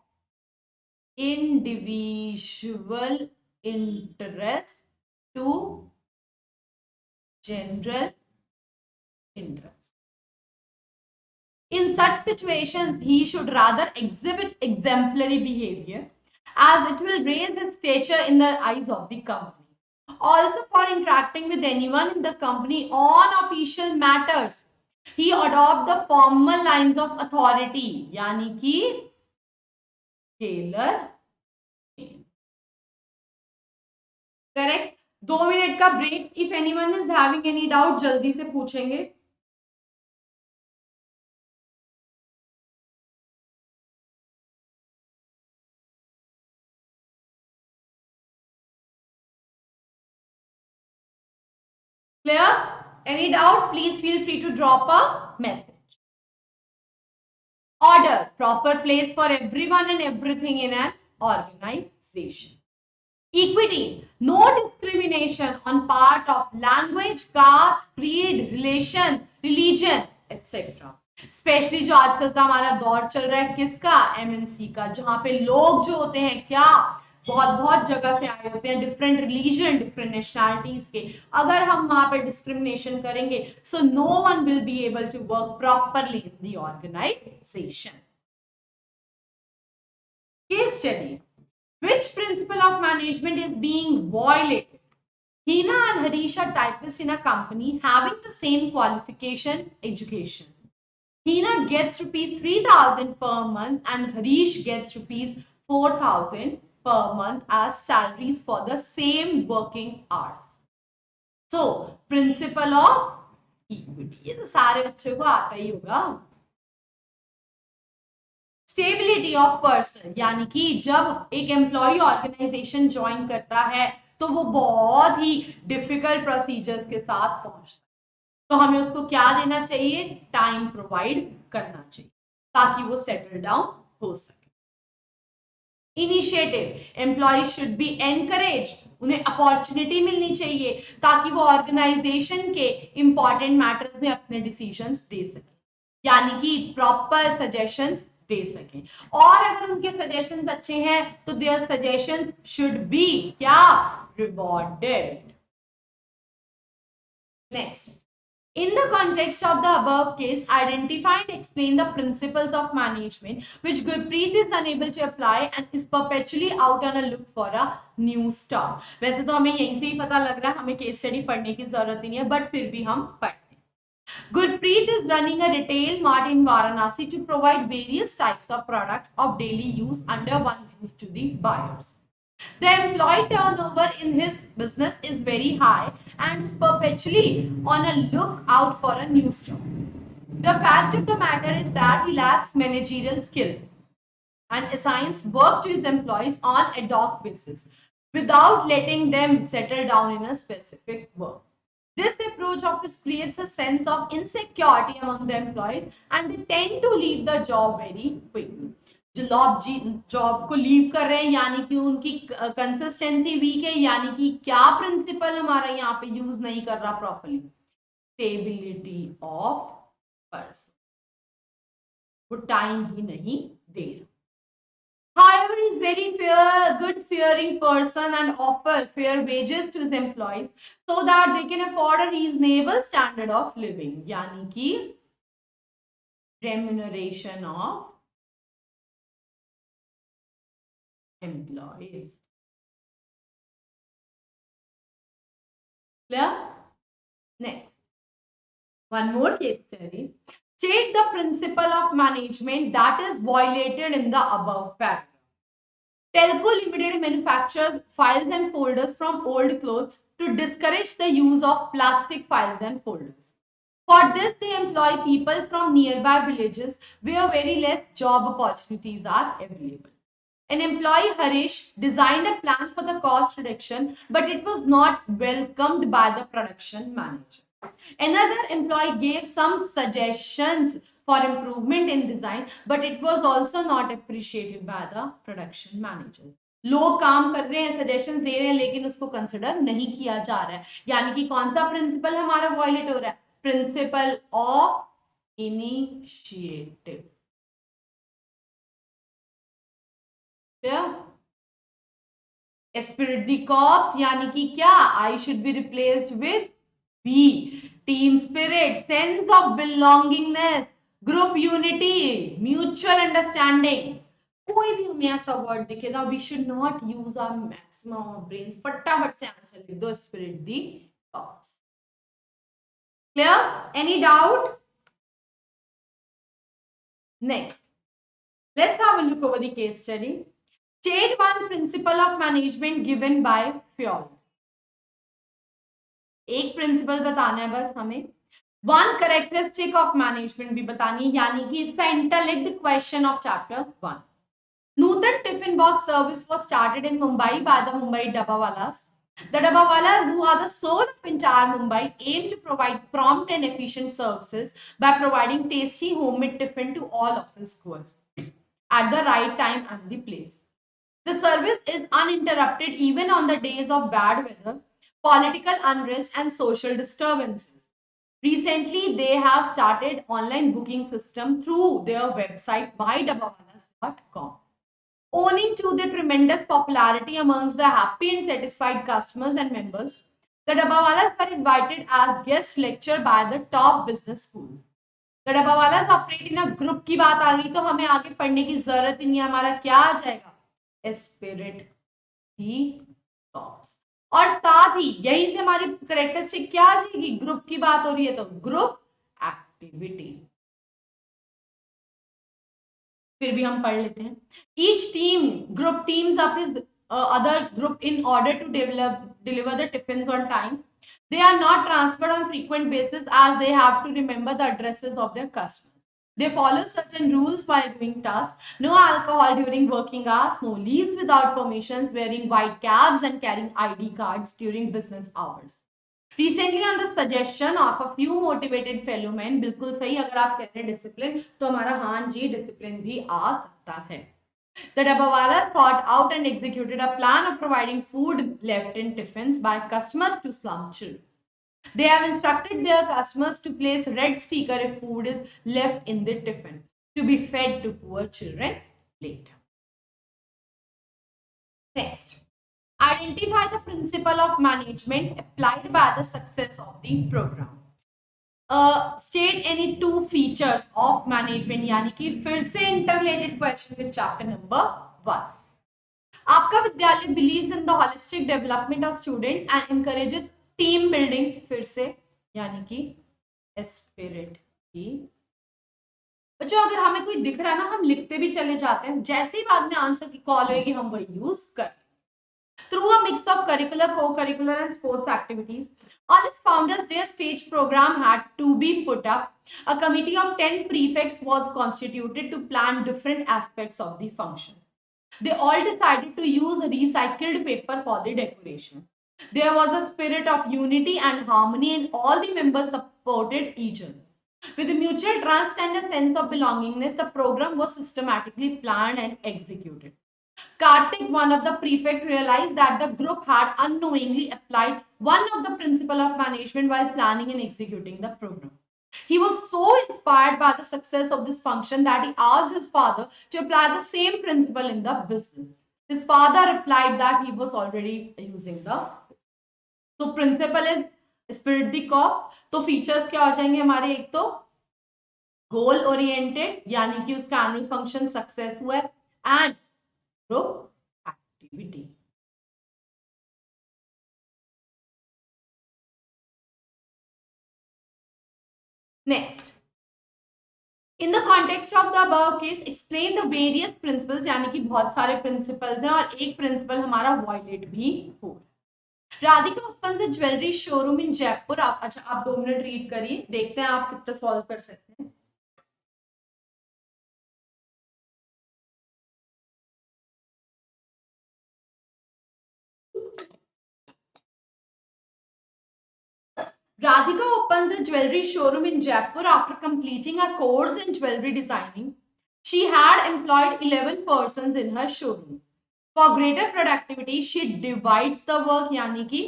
Speaker 1: individual interest to general interest. In such situations, he should rather exhibit exemplary behavior, as it will raise his stature in the eyes of the company. Also, for interacting with anyone in the company on official matters, he adopt the formal lines of authority, यानी कि Taylor. Correct. 2 minute का break. If anyone is having any doubt जल्दी से पूछेंगे. Clear? Any doubt? Please feel free to drop a message. Order, proper place for everyone and everything in an organization. Equity, no discrimination on part of language, caste, creed, religion, etc. Specially जो आजकल का हमारा दौर चल रहा है किसका, MNC का, जहां पे लोग जो होते हैं क्या बहुत बहुत जगह से आए होते हैं, डिफरेंट रिलीजन, डिफरेंट नेशनैलिटीज के. अगर हम वहां पे डिस्क्रिमिनेशन करेंगे, so no one will be able to work properly in the organization. Case study. Which principle of management is being violated? Hina and Harish are typists in a company having the same qualification, education. Hina gets rupees 3,000 per month and Harish gets rupees 4,000 per month as salaries for the same working hours. So, principle of equity. ये तो सारे बच्चों को आता ही होगा. Stability of person, यानी कि जब एक एम्प्लॉय ऑर्गेनाइजेशन ज्वाइन करता है तो वो बहुत ही डिफिकल्ट प्रोसीजर्स के साथ पहुंचता है, तो हमें उसको क्या देना चाहिए, टाइम प्रोवाइड करना चाहिए ताकि वो सेटल डाउन हो सके. Initiative, employee should be encouraged, उन्हें अपॉर्चुनिटी मिलनी चाहिए ताकि वो ऑर्गेनाइजेशन के इंपॉर्टेंट मैटर्स में अपने डिसीजंस दे सके, यानी कि प्रॉपर सजेशंस दे सकें. और अगर उनके सजेशंस अच्छे हैं तो देयर सजेशंस शुड बी क्या, rewarded. Next, in the context of the above case, identify and explain the principles of management which Gurpreet is unable to apply and is perpetually out on a look for a new start. वैसे तो हमें यहीं से ही पता लग रहा है, हमें केस स्टडी पढ़ने की जरूरत ही नहीं है, बट फिर भी हम पढ़ते हैं. Gurpreet is running a retail mart in Varanasi to provide various types of products of daily use under one roof to the buyers. The employee turnover in his business is very high and is perpetually on a lookout for a new job. The fact of the matter is that he lacks managerial skills and assigns work to his employees on ad hoc basis without letting them settle down in a specific work. This approach of his creates a sense of insecurity among the employees and they tend to leave the job very quickly. जो job को leave कर रहे हैं यानी कि उनकी consistency week है, यानी कि क्या प्रिंसिपल हमारा यहाँ पे यूज नहीं कर रहा प्रॉपरली, स्टेबिलिटी ऑफ पर्सन, वो टाइम ही नहीं दे रहा. However, he is very good fearing person and offer fair wages to his employees so that they can afford a reasonable standard of living. यानी कि remuneration of employees. Clear? Next, one more case study. State the principle of management that is violated in the above paragraph. Telco Limited manufactures files and folders from old clothes to discourage the use of plastic files and folders. For this, they employ people from nearby villages where very less job opportunities are available. An employee, Harish, designed a plan for the cost reduction, but it was not welcomed by the production manager. Another employee gave some suggestions for improvement in design, but it was also not appreciated by the production managers. लोग काम कर रहे हैं, suggestions दे रहे हैं, लेकिन उसको consider नहीं किया जा रहा है. यानी कि कौन सा प्रिंसिपल हमारा वायलेट हो रहा है? Principle of initiative. Spirit the corps यानी कि क्या? I should be replaced with B. Team spirit, sense of belongingness, group unity, mutual understanding. कोई भी हमें ऐसा वर्ड दिखेगा, we should not use our maximum of brains. फटाफट से आंसर लिख दो. Spirit the corps. Clear? Any doubt? Next, let's have a look over the case study. State one principle of management given by Fioll. एक principal बताना है बस हमें. One characteristic of management भी बतानी है, यानी कि it's interlinked question of chapter 1. Nutan Tiffin Box service was started in Mumbai by the Mumbai Dabbawalas. The Dabbawalas, who are the soul of entire Mumbai, aim to provide prompt and efficient services by providing tasty homemade tiffin to all office goers at the right time and the place. The service is uninterrupted even on the days of bad weather, political unrest, and social disturbances. Recently, they have started online booking system through their website bydabbawalas.com. Owing to the tremendous popularity amongst the happy and satisfied customers and members, the Dabbawalas were invited as guest lecture by the top business schools. The Dabbawalas operate in a group. की बात आ गई तो हमें आगे पढ़ने की जरूरत ही नहीं है. हमारा क्या आ जाएगा? Spirit the corps. और साथ ही यही से हमारी करेक्टरिस्टिक क्या आ जाएगी? ग्रुप की बात हो रही है तो ग्रुप एक्टिविटी. फिर भी हम पढ़ लेते हैं. Each team group teams up his other group in order to deliver the tiffins on time. They are not transferred on frequent basis as they have to remember the addresses of their customers. They follow certain rules while doing tasks. No alcohol during working hours, no leaves without permissions, wearing white caps and carrying ID cards during business hours. Recently, on the suggestion of a few motivated fellow men, बिल्कुल सही. अगर आप कह रहे हैं discipline तो हमारा हाँ जी डिसिप्लिन भी आ सकता है. The Dabbawalas thought out and executed a plan of providing food left in tiffins by customers to slum children. They have instructed their customers to place red sticker if food is left in the tiffin to be fed to poor children later. Next, identify the principle of management applied by the success of the program. State any two features of management, यानी कि फिर से interrelated question with chapter number 1. आपका विद्यालय believes in the holistic development of students and encourages team building. फिर से यानी कि spirit की. बच्चों अगर हमें कोई दिख रहा है ना, हम लिखते भी चले जाते हैं, जैसे ही बाद में आंसर की कॉल होगी हम वही यूज कर. Through a mix of curricular, co-curricular and sports activities, on its founders, their stage program had to be put up. A committee of 10 prefects was constituted to plan different aspects of the function. They all decided to use recycled paper for the decoration. There was a spirit of unity and harmony and all the members supported each other. With a mutual trust and a sense of belongingness, the program was systematically planned and executed. Karthik, one of the prefects, realized that the group had unknowingly applied one of the principles of management while planning and executing the program. He was so inspired by the success of this function that he asked his father to apply the same principle in the business. His father replied that he was already using the. So principle is spirit the corps. तो features क्या हो जाएंगे हमारे? एक तो goal oriented यानी कि उसका annual function success हुआ है and group activity. Next, in the context of the above case explain the various principles, यानी कि बहुत सारे प्रिंसिपल्स हैं और एक प्रिंसिपल हमारा वायलेट भी हो। राधिका ओपन से ज्वेलरी शोरूम इन जयपुर। अच्छा आप 2 मिनट रीड करिए, देखते हैं आप कितना सॉल्व कर सकते हैं। Radhika opens a jewelry showroom in Jaipur after completing a course in jewelry designing. She had employed 11 persons in her showroom. For greater productivity, she divides the work, यानी कि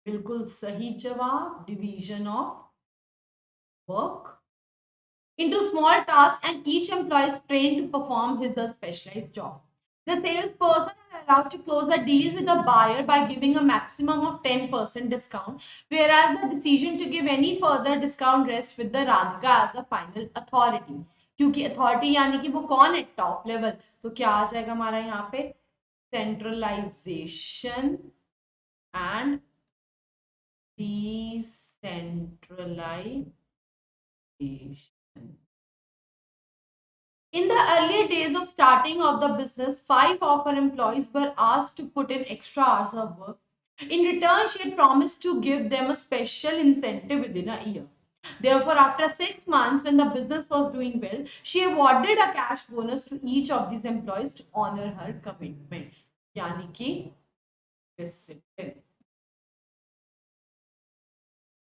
Speaker 1: बिल्कुल सही जवाब, division of work into small tasks, and each employee is trained to perform his or specialized job. The salesperson is allowed to close a deal with a buyer by giving a maximum of 10% discount, whereas the decision to give any further discount rests with the Radhika as the final authority. क्योंकि authority यानी कि वो कौन है, top level, तो क्या आ जाएगा हमारा यहाँ पे, centralization and decentralization. In the earlier days of starting of the business, 5 of her employees were asked to put in extra hours of work. In return, she had promised to give them a special incentive within a year. Therefore, after 6 months, when the business was doing well, she awarded a cash bonus to each of these employees to honor her commitment. यानी कि discipline.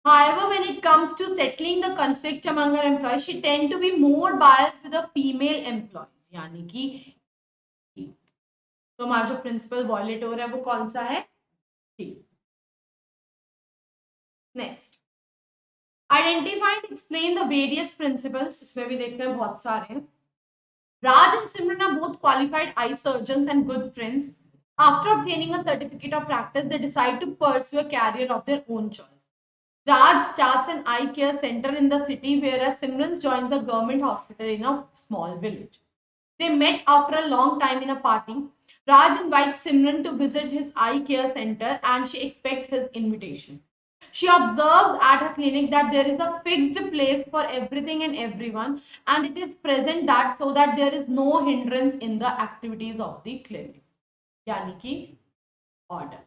Speaker 1: However, when it comes to settling the conflict among her employees, she tend to be more biased with the female employees. यानी कि तो हमारा जो principal violet हो रहा है वो कौन सा है, next identify and explain the various principles. इसमें भी देखते हैं बहुत सारे हैं। Raj and Simran are both qualified eye surgeons and good friends. After obtaining a certificate of practice, they decide to pursue a career of their own choice. Raj starts an eye care center in the city, whereas Simran joins a government hospital in a small village. They met after a long time in a party. Raj invites Simran to visit his eye care center and she expects his invitation. She observes at her clinic that there is a fixed place for everything and everyone, and it is present that so that there is no hindrance in the activities of the clinic. Yani ki order.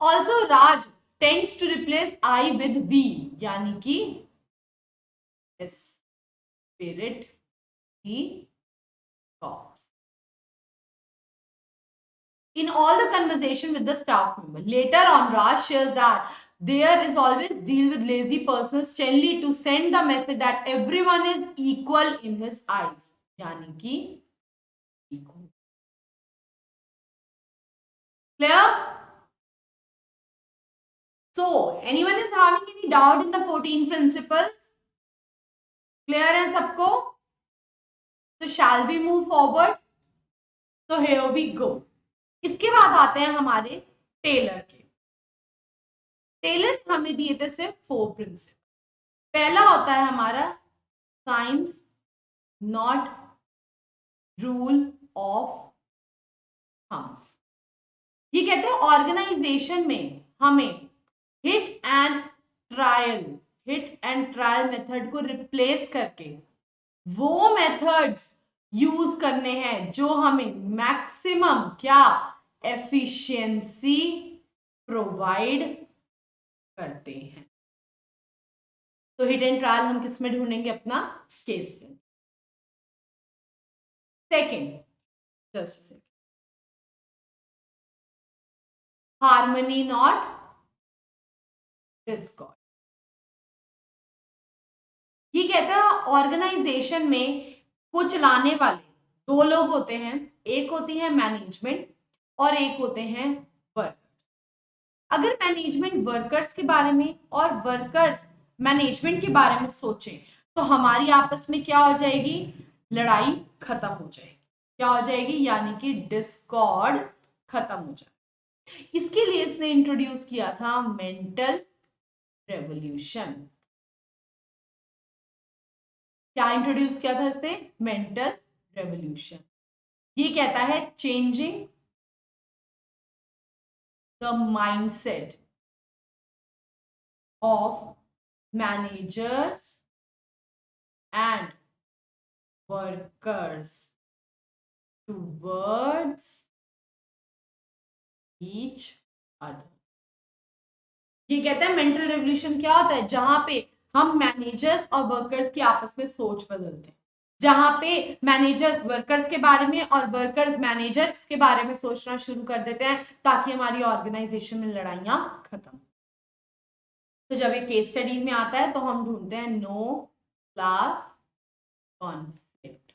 Speaker 1: Also, Raj tends to replace I with we. Yani ki spirit, the corpse. In all the conversation with the staff member. Later on, Raj shares that there is always deal with lazy persons Stanley to send the message that everyone is equal in his eyes. Yani ki equal. Clear? So, anyone is having any doubt in the 14 principles? Clear hai sabko? So, shall we move forward? So, here we go. इसके बाद आते हैं हमारे Taylor के। Taylor हमें दिए थे सिर्फ 4 प्रिंसिपल। पहला होता है हमारा science not rule of thumb. ये कहते हैं ऑर्गेनाइजेशन में हमें हिट एंड ट्रायल मेथड को रिप्लेस करके वो मेथड्स यूज करने हैं जो हमें मैक्सिमम क्या एफिशिएंसी प्रोवाइड करते हैं। तो हिट एंड ट्रायल हम किस में ढूंढेंगे, अपना case study. Second, just second, harmony not Discord. ये कहता है ऑर्गेनाइजेशन में को चलाने वाले 2 लोग होते हैं, एक होती है मैनेजमेंट और एक होते हैं वर्कर्स। अगर मैनेजमेंट वर्कर्स के बारे में और वर्कर्स मैनेजमेंट के बारे में सोचें तो हमारी आपस में क्या हो जाएगी, लड़ाई खत्म हो जाएगी। क्या हो जाएगी, यानी कि डिस्कॉर्ड खत्म हो जाएगी। इसके लिए इसने इंट्रोड्यूस किया था मेंटल रेवोल्यूशन। क्या इंट्रोड्यूस किया था इसने, मेंटल रेवोल्यूशन। ये कहता है changing the mindset of managers and workers towards each other. ये कहते हैं मेंटल रेवोल्यूशन क्या होता है, जहां पे हम मैनेजर्स और वर्कर्स की आपस में सोच बदलते हैं, जहां पे मैनेजर्स वर्कर्स के बारे में और वर्कर्स मैनेजर्स के बारे में सोचना शुरू कर देते हैं ताकि हमारी ऑर्गेनाइजेशन में लड़ाइयां खत्म। तो जब ये केस स्टडीज में आता है तो हम ढूंढते हैं नो क्लास कॉन्फ्लिक्ट।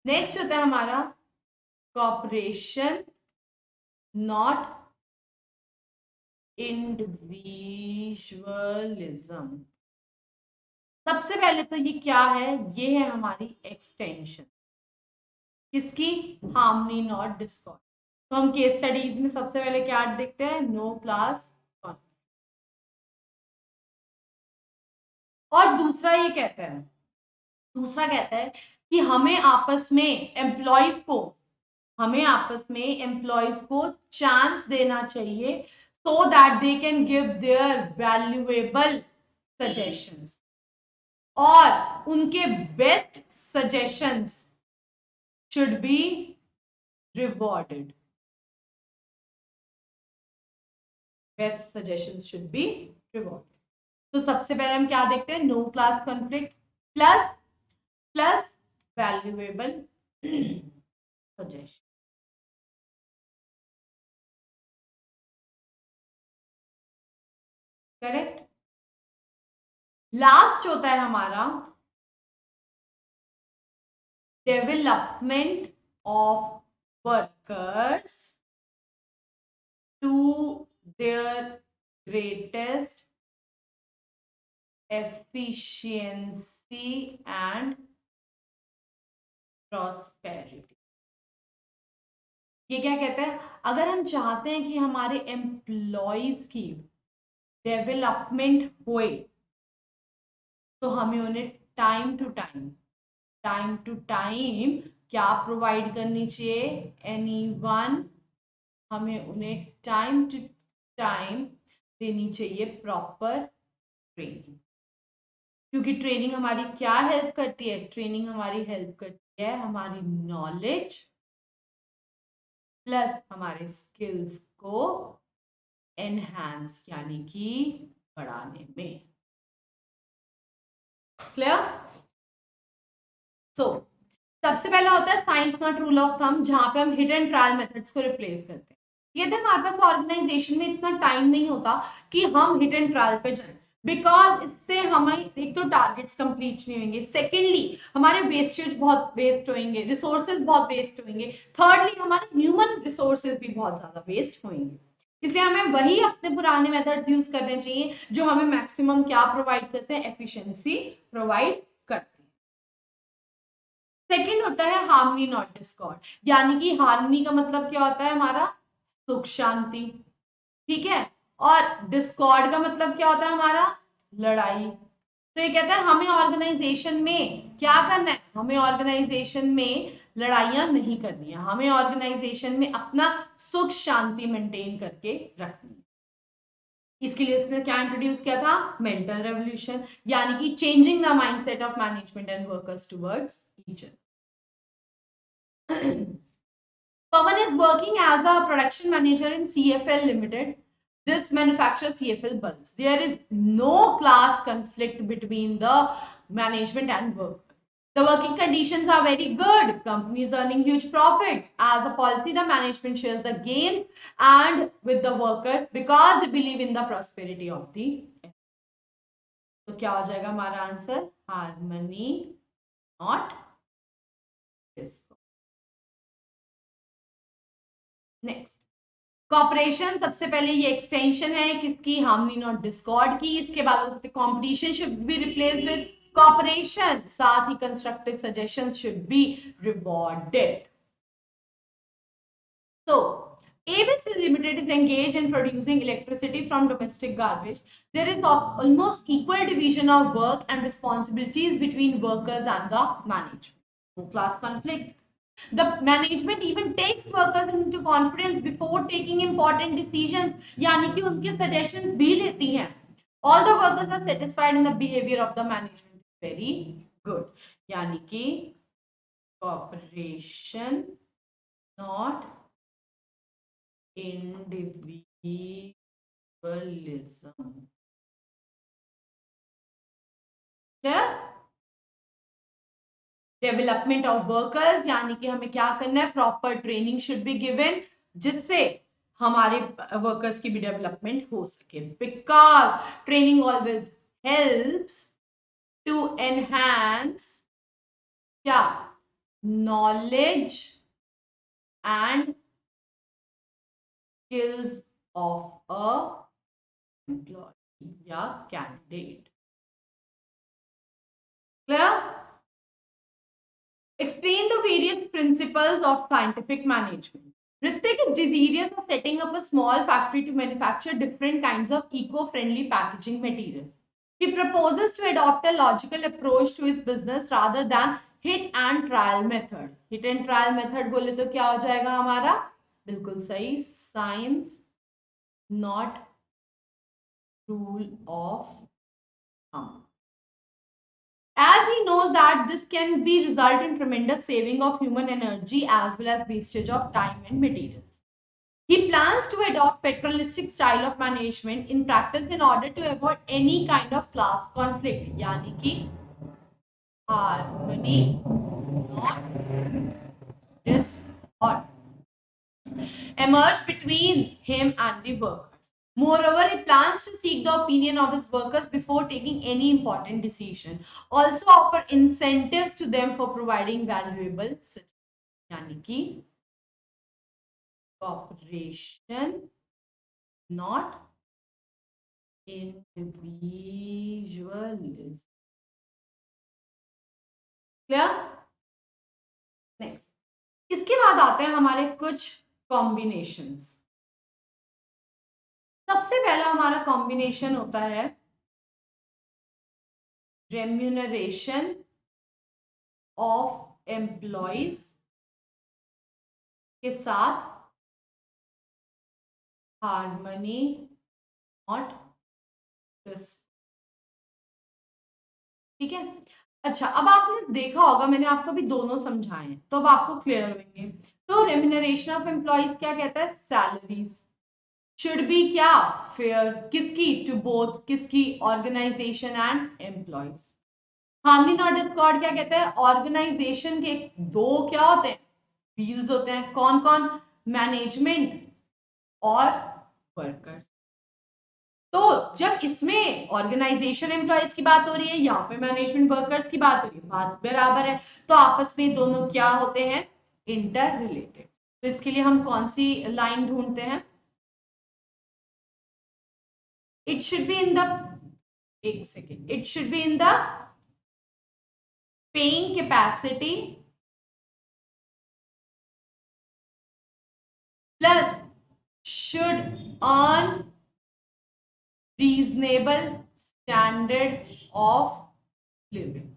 Speaker 1: नेक्स्ट होता है हमारा कॉपरेशन नॉट इंडिविजुअलिज्म। सबसे पहले तो ये क्या है, ये है हमारी एक्सटेंशन किसकी, हार्मनी नॉट डिस्कॉर्ड। तो हम केस स्टडीज में सबसे पहले क्या देखते हैं, नो क्लास कॉन्फ्लिक्ट। और दूसरा कहता है कि हमें आपस में एम्प्लॉयज को चांस देना चाहिए so that they can give their valuable suggestions, और उनके best suggestions should be rewarded. Best suggestions should be rewarded. तो सबसे पहले हम क्या देखते हैं, no class conflict plus valuable suggestion. Correct. Last होता है हमारा development of workers to their greatest efficiency and prosperity। ये क्या कहता है, अगर हम चाहते हैं कि हमारे एम्प्लॉयज की डेवलपमेंट होए तो हमें उन्हें टाइम टू टाइम क्या प्रोवाइड करनी चाहिए, एनीवन, हमें उन्हें टाइम टू टाइम देनी चाहिए प्रॉपर ट्रेनिंग। क्योंकि ट्रेनिंग हमारी क्या हेल्प करती है, ट्रेनिंग हमारी हेल्प करती है हमारी नॉलेज प्लस हमारे स्किल्स को एनहांस यानी कि बढ़ाने में। क्लियर। सो सबसे पहला होता है science not rule of thumb, जहां पे हम हिट एंड ट्रायल मेथड्स को रिप्लेस करते हैं। ये तो हमारे पास ऑर्गेनाइजेशन में इतना टाइम नहीं होता कि हम हिट एंड ट्रायल पे जाएं, बिकॉज इससे हमारे एक तो टारगेट्स कंप्लीट नहीं होंगे, सेकेंडली हमारे वेस्टेज बहुत वेस्ट होंगे, रिसोर्सेज बहुत वेस्ट होंगे, थर्डली हमारे ह्यूमन रिसोर्सेज भी बहुत ज्यादा वेस्ट होंगे। इसलिए हमें वही अपने पुराने मेथड्स यूज करने चाहिए जो हमें मैक्सिमम क्या प्रोवाइड करते हैं, एफिशिएंसी प्रोवाइड करते हैं। सेकेंड होता है हार्मनी नॉट डिस्कॉर्ड, यानी कि हार्मनी का मतलब क्या होता है हमारा सुख शांति, ठीक है, और डिस्कॉर्ड का मतलब क्या होता है हमारा लड़ाई। तो ये कहता है हमें ऑर्गेनाइजेशन में क्या करना है, हमें ऑर्गेनाइजेशन में लड़ाइयां नहीं करनी है, हमें ऑर्गेनाइजेशन में अपना सुख शांति मेंटेन करके रखनी है। इसके लिए उसने क्या इंट्रोड्यूस किया था, मेंटल रेवोल्यूशन, यानी कि changing the mindset of management and workers towards each other. Pawan is working as a production manager in CFL Limited. This manufactures CFL bulbs. There is no class conflict between the management and work. The working conditions are very good. Company is earning huge profits. As a policy, the management shares the gains and with the workers because they believe in the prosperity of the. तो क्या हो जाएगा हमारा answer, harmony not discord. Next cooperation, सबसे पहले ये extension है किसकी, हार्मनी नॉट डिस्कॉर्ड की। इसके बाद competition should be replace with cooperation, साथ ही constructive suggestions should be rewarded. So ABC Limited is engaged in producing electricity from domestic garbage. There is almost equal division of work and responsibilities between workers and the management. No class conflict. The management even takes workers into confidence before taking important decisions, यानी कि उनके suggestions भी लेती हैं. All the workers are satisfied in the behavior of the management. Very good. यानी कि cooperation, not individualism. Clear? Development of workers, यानी कि हमें क्या करना है, proper training should be given जिससे हमारे वर्कर्स की भी डेवलपमेंट हो सके, because training always helps to enhance क्या, knowledge and skills of a employee या candidate. Clear? Explain the various principles of scientific management. Ritik is desirous of setting up a small factory to manufacture different kinds of eco-friendly packaging material. He proposes to adopt a logical approach to his business rather than hit and trial method. Hit and trial method बोले तो क्या हो जाएगा हमारा? बिल्कुल सही, science not rule of thumb. As he knows that this can be result in tremendous saving of human energy as well as wastage of time and materials. He plans to adopt petralistic style of management in practice in order to avoid any kind of class conflict. यानी कि harmony, not discord, emerge between him and the workers. Moreover, he plans to seek the opinion of his workers before taking any important decision. Also offer incentives to them for providing valuable suggestions. यानी कि cooperation, not individualism. Clear? Next. इसके बाद आते हैं हमारे कुछ combinations. सबसे पहला हमारा कॉम्बिनेशन होता है रेम्यूनरेशन ऑफ एम्प्लॉयज के साथ हार्मनी नॉट दिस. ठीक है. अच्छा, अब आपने देखा होगा मैंने आपको भी दोनों समझाए हैं तो अब आपको क्लियर होंगे. तो रेम्यूनरेशन ऑफ एम्प्लॉयज क्या कहता है, सैलरीज शुड बी क्या, फेयर, किसकी, टू बोथ, किसकी, organization and employees. Harmony not discord क्या कहता है, ऑर्गेनाइजेशन के दो क्या होते हैं, व्हील्स होते हैं. कौन कौन, मैनेजमेंट और वर्कर्स. तो जब इसमें ऑर्गेनाइजेशन एम्प्लॉयज की बात हो रही है, यहाँ पे मैनेजमेंट वर्कर्स की बात हो रही है, बात बराबर है. तो आपस में दोनों क्या होते हैं, इंटर रिलेटेड. तो इसके लिए हम कौन सी लाइन ढूंढते हैं, it should be in the, एक second, it should be in the paying capacity plus should earn reasonable standard of living.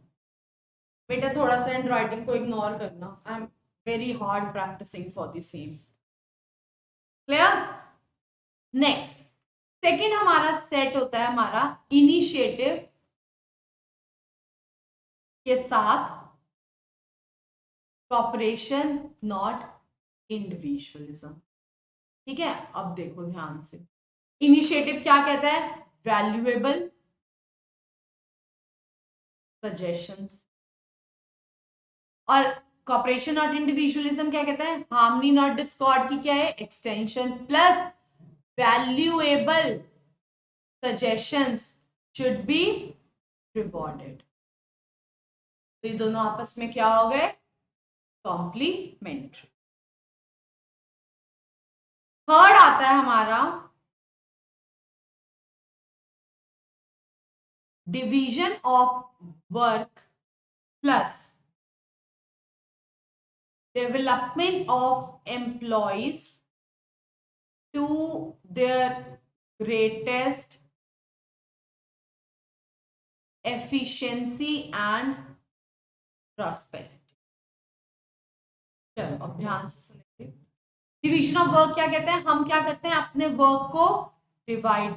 Speaker 1: बेटा थोड़ा सा हैंड राइटिंग को इग्नोर करना, I am very hard practicing for the same. Clear? Next, second हमारा set होता है हमारा इनिशिएटिव के साथ कॉपरेशन नॉट इंडिविजुअलिज्म. ठीक है. अब देखो ध्यान से, इनिशिएटिव क्या कहता है, वैल्यूएबल सजेशंस, और कॉपरेशन नॉट इंडिविजुअलिज्म क्या कहता है, हार्मनी नॉट डिस्कॉर्ड की क्या है, extension, plus valuable suggestions should be rewarded. तो ये दोनों आपस में क्या हो गए, कॉम्प्लीमेंट्री. थर्ड आता है हमारा division of work plus development of employees to their greatest efficiency and prosperity. चलो अब ध्यान से सुनिए। डिवीजन ऑफ वर्क क्या कहते हैं? हम क्या करते हैं, अपने वर्क को डिवाइड,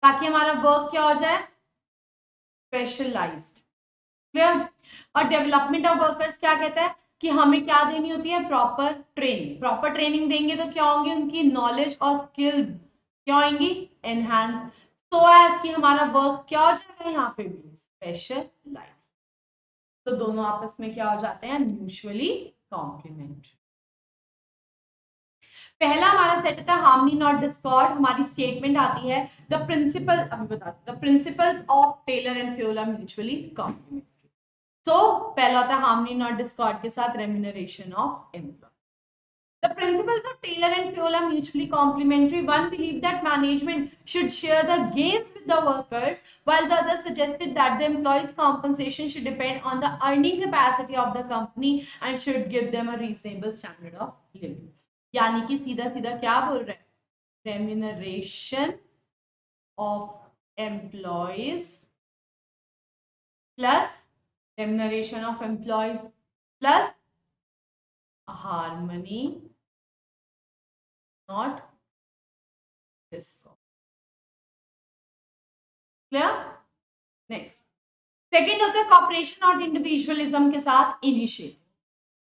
Speaker 1: ताकि हमारा वर्क क्या हो जाए, स्पेशलाइज्ड। क्लियर? और डेवलपमेंट ऑफ वर्कर्स क्या कहता है कि हमें क्या देनी होती है, प्रॉपर ट्रेनिंग। प्रॉपर ट्रेनिंग देंगे तो क्या होंगे, उनकी नॉलेज और स्किल्स क्या होंगी, एनहांस, सो एज कि हमारा वर्क क्या हो जाएगा यहाँ पे भी स्पेशलाइज। तो दोनों आपस में क्या हो जाते हैं, म्यूचुअली कॉम्प्लीमेंट्री। पहला हमारा सेट था हार्मनी नॉट डिस्कॉर्ड। हमारी स्टेटमेंट आती है द प्रिंसिपल, अभी बताते the principles of Taylor and Fayol are mutually complementary. So पहला होता है हार्मनी नॉट डिस्कॉर्ड के साथ remuneration of employee. The principles of Taylor and Fiola are mutually complementary. One believed that management should share the gains with the workers, while the other suggested that the employees' compensation should depend on the earning capacity of the company and should give them a reasonable standard of living. यानी कि सीधा सीधा क्या बोल रहे हैं, remuneration of employees plus remuneration of employees plus harmony not discord. Clear? Next. Second होता है cooperation और individualism के साथ initiative.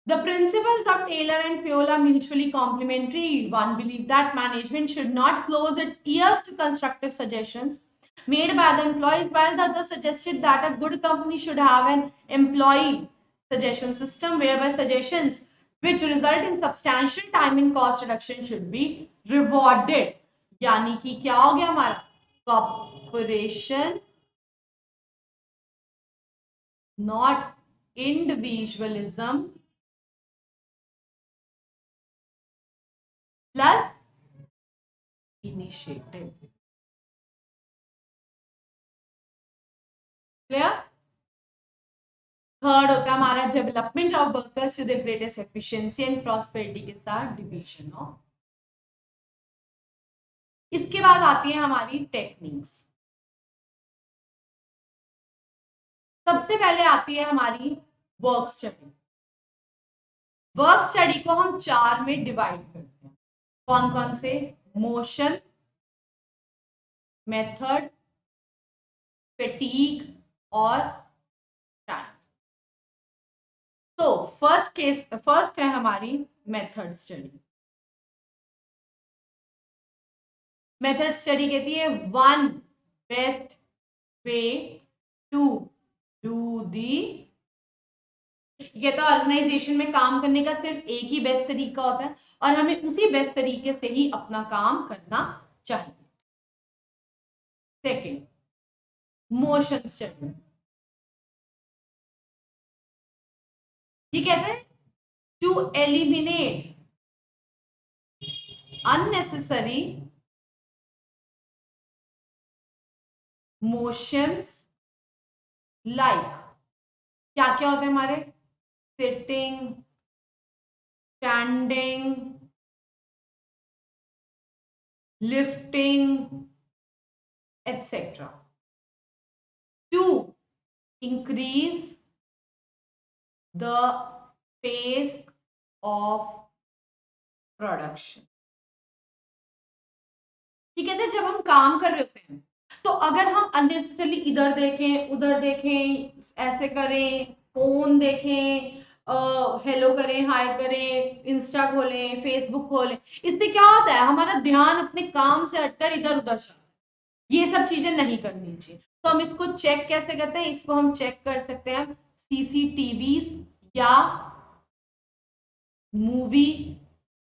Speaker 1: The principles of Taylor and Fiola are mutually complementary. One believed that management should not close its ears to constructive suggestions made by the employees, while the other suggested that a good company should have an employee suggestion system whereby suggestions which result in substantial time and cost reduction should be rewarded. यानी कि क्या हो गया हमारा, cooperation not individualism plus initiative. Clear? Third होता है हमारा development of workers to the greatest efficiency and prosperity के साथ डिवीजन ऑफ। इसके बाद आती है हमारी टेक्निक्स। सबसे पहले आती है हमारी वर्क स्टडी। वर्क स्टडी को हम चार में डिवाइड करते हैं। कौन कौन से? मोशन, मेथड, फैटीग और टाइम। तो फर्स्ट है हमारी मेथड स्टडी। मेथड स्टडी कहती है one best way to do the. ये तो ऑर्गेनाइजेशन में काम करने का सिर्फ एक ही बेस्ट तरीका होता है और हमें उसी बेस्ट तरीके से ही अपना काम करना चाहिए। Second, motion study. ये कहते हैं to eliminate unnecessary motions like, क्या क्या होते हैं हमारे, sitting, standing, lifting etc. to increase the pace of production. ये कहते हैं जब हम काम कर रहे होते हैं तो अगर हम अननेसेसरली इधर देखें उधर देखें, ऐसे करें, फोन देखें, हेलो करें, हाय करें, इंस्टा खोलें, फेसबुक खोलें, इससे क्या होता है, हमारा ध्यान अपने काम से हटकर इधर उधर चलता है। ये सब चीजें नहीं करनी चाहिए। तो हम इसको चेक कैसे करते हैं, इसको हम चेक कर सकते हैं सीसीटीवी या मूवी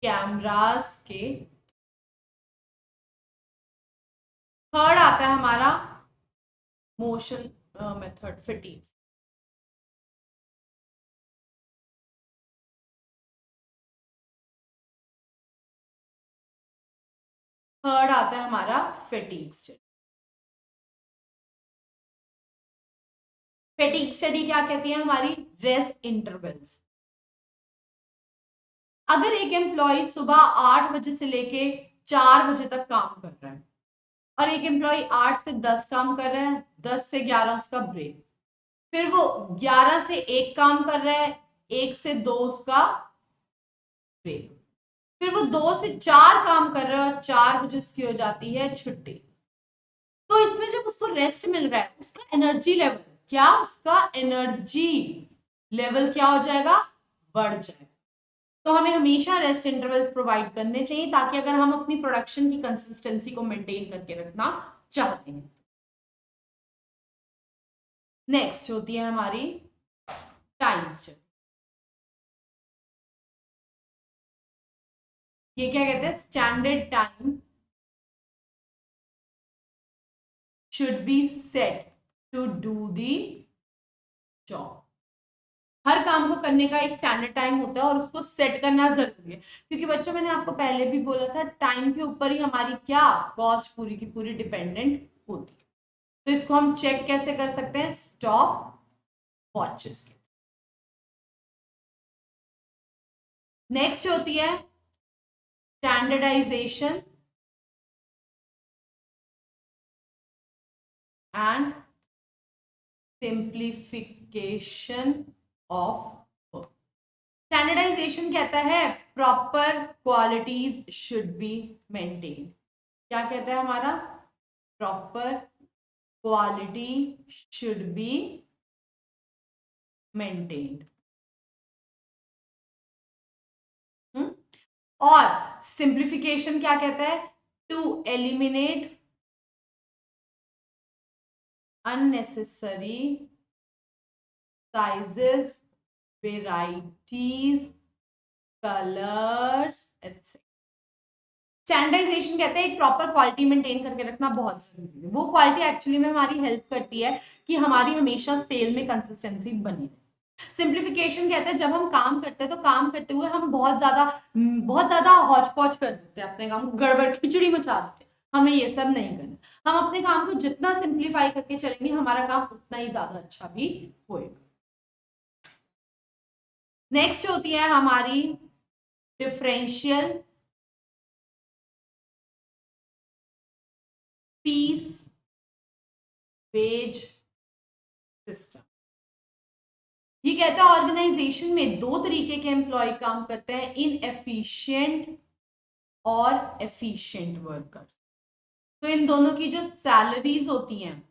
Speaker 1: कैमरास के। थर्ड आता है हमारा मोशन मेथड फैटीग। थर्ड आता है हमारा फैटीग स्टडी। फैटीग स्टडी क्या कहती है, हमारी रेस्ट इंटरवल्स। अगर एक एम्प्लॉय सुबह 8 बजे से लेके 4 बजे तक काम कर रहा है और एक एम्प्लॉय 8 से 10 काम कर रहा है, 10 से 11 उसका ब्रेक, फिर वो 11 से 1 काम कर रहा है, 1 से 2 उसका ब्रेक, फिर वो 2 से 4 काम कर रहा है और 4 बजे उसकी हो जाती है छुट्टी। तो इसमें जब उसको रेस्ट मिल रहा है, उसका एनर्जी लेवल क्या हो जाएगा, बढ़ जाएगा। तो हमें हमेशा रेस्ट इंटरवल्स प्रोवाइड करने चाहिए ताकि अगर हम अपनी प्रोडक्शन की कंसिस्टेंसी को मेंटेन करके रखना चाहते हैं। नेक्स्ट होती है हमारी टाइम स्टेप। ये क्या कहते हैं, standard time should be set to do the job. हर काम को करने का एक स्टैंडर्ड टाइम होता है और उसको सेट करना जरूरी है, क्योंकि बच्चों मैंने आपको पहले भी बोला था टाइम के ऊपर ही हमारी क्या कॉस्ट पूरी की पूरी डिपेंडेंट होती है। तो इसको हम चेक कैसे कर सकते हैं, स्टॉप वॉचेस के। नेक्स्ट होती है standardization and simplification of work. Standardization कहता है proper qualities should be maintain. क्या कहता है हमारा, proper quality should be maintained. और सिंप्लीफिकेशन क्या कहता है, to eliminate unnecessary sizes, varieties, colors etc. Standardization कहते हैं एक प्रॉपर क्वालिटी मेंटेन करके रखना बहुत जरूरी है। वो क्वालिटी एक्चुअली में हमारी हेल्प करती है कि हमारी हमेशा सेल में कंसिस्टेंसी बनी रहे। सिंप्लीफिकेशन कहते हैं जब हम काम करते हैं तो काम करते हुए हम बहुत ज्यादा हौच पौच कर देते हैं, अपने काम को गड़बड़ खिचड़ी मचा देते हैं। हमें ये सब नहीं करना, हम अपने काम को जितना सिंप्लीफाई करके चलेंगे हमारा काम उतना ही ज्यादा अच्छा भी होएगा। नेक्स्ट होती है हमारी डिफरेंशियल पीस वेज सिस्टम। ये कहता है ऑर्गेनाइजेशन में 2 तरीके के एम्प्लॉय काम करते हैं, इनएफिशिएंट और एफिशिएंट वर्कर्स। तो इन दोनों की जो सैलरीज होती हैं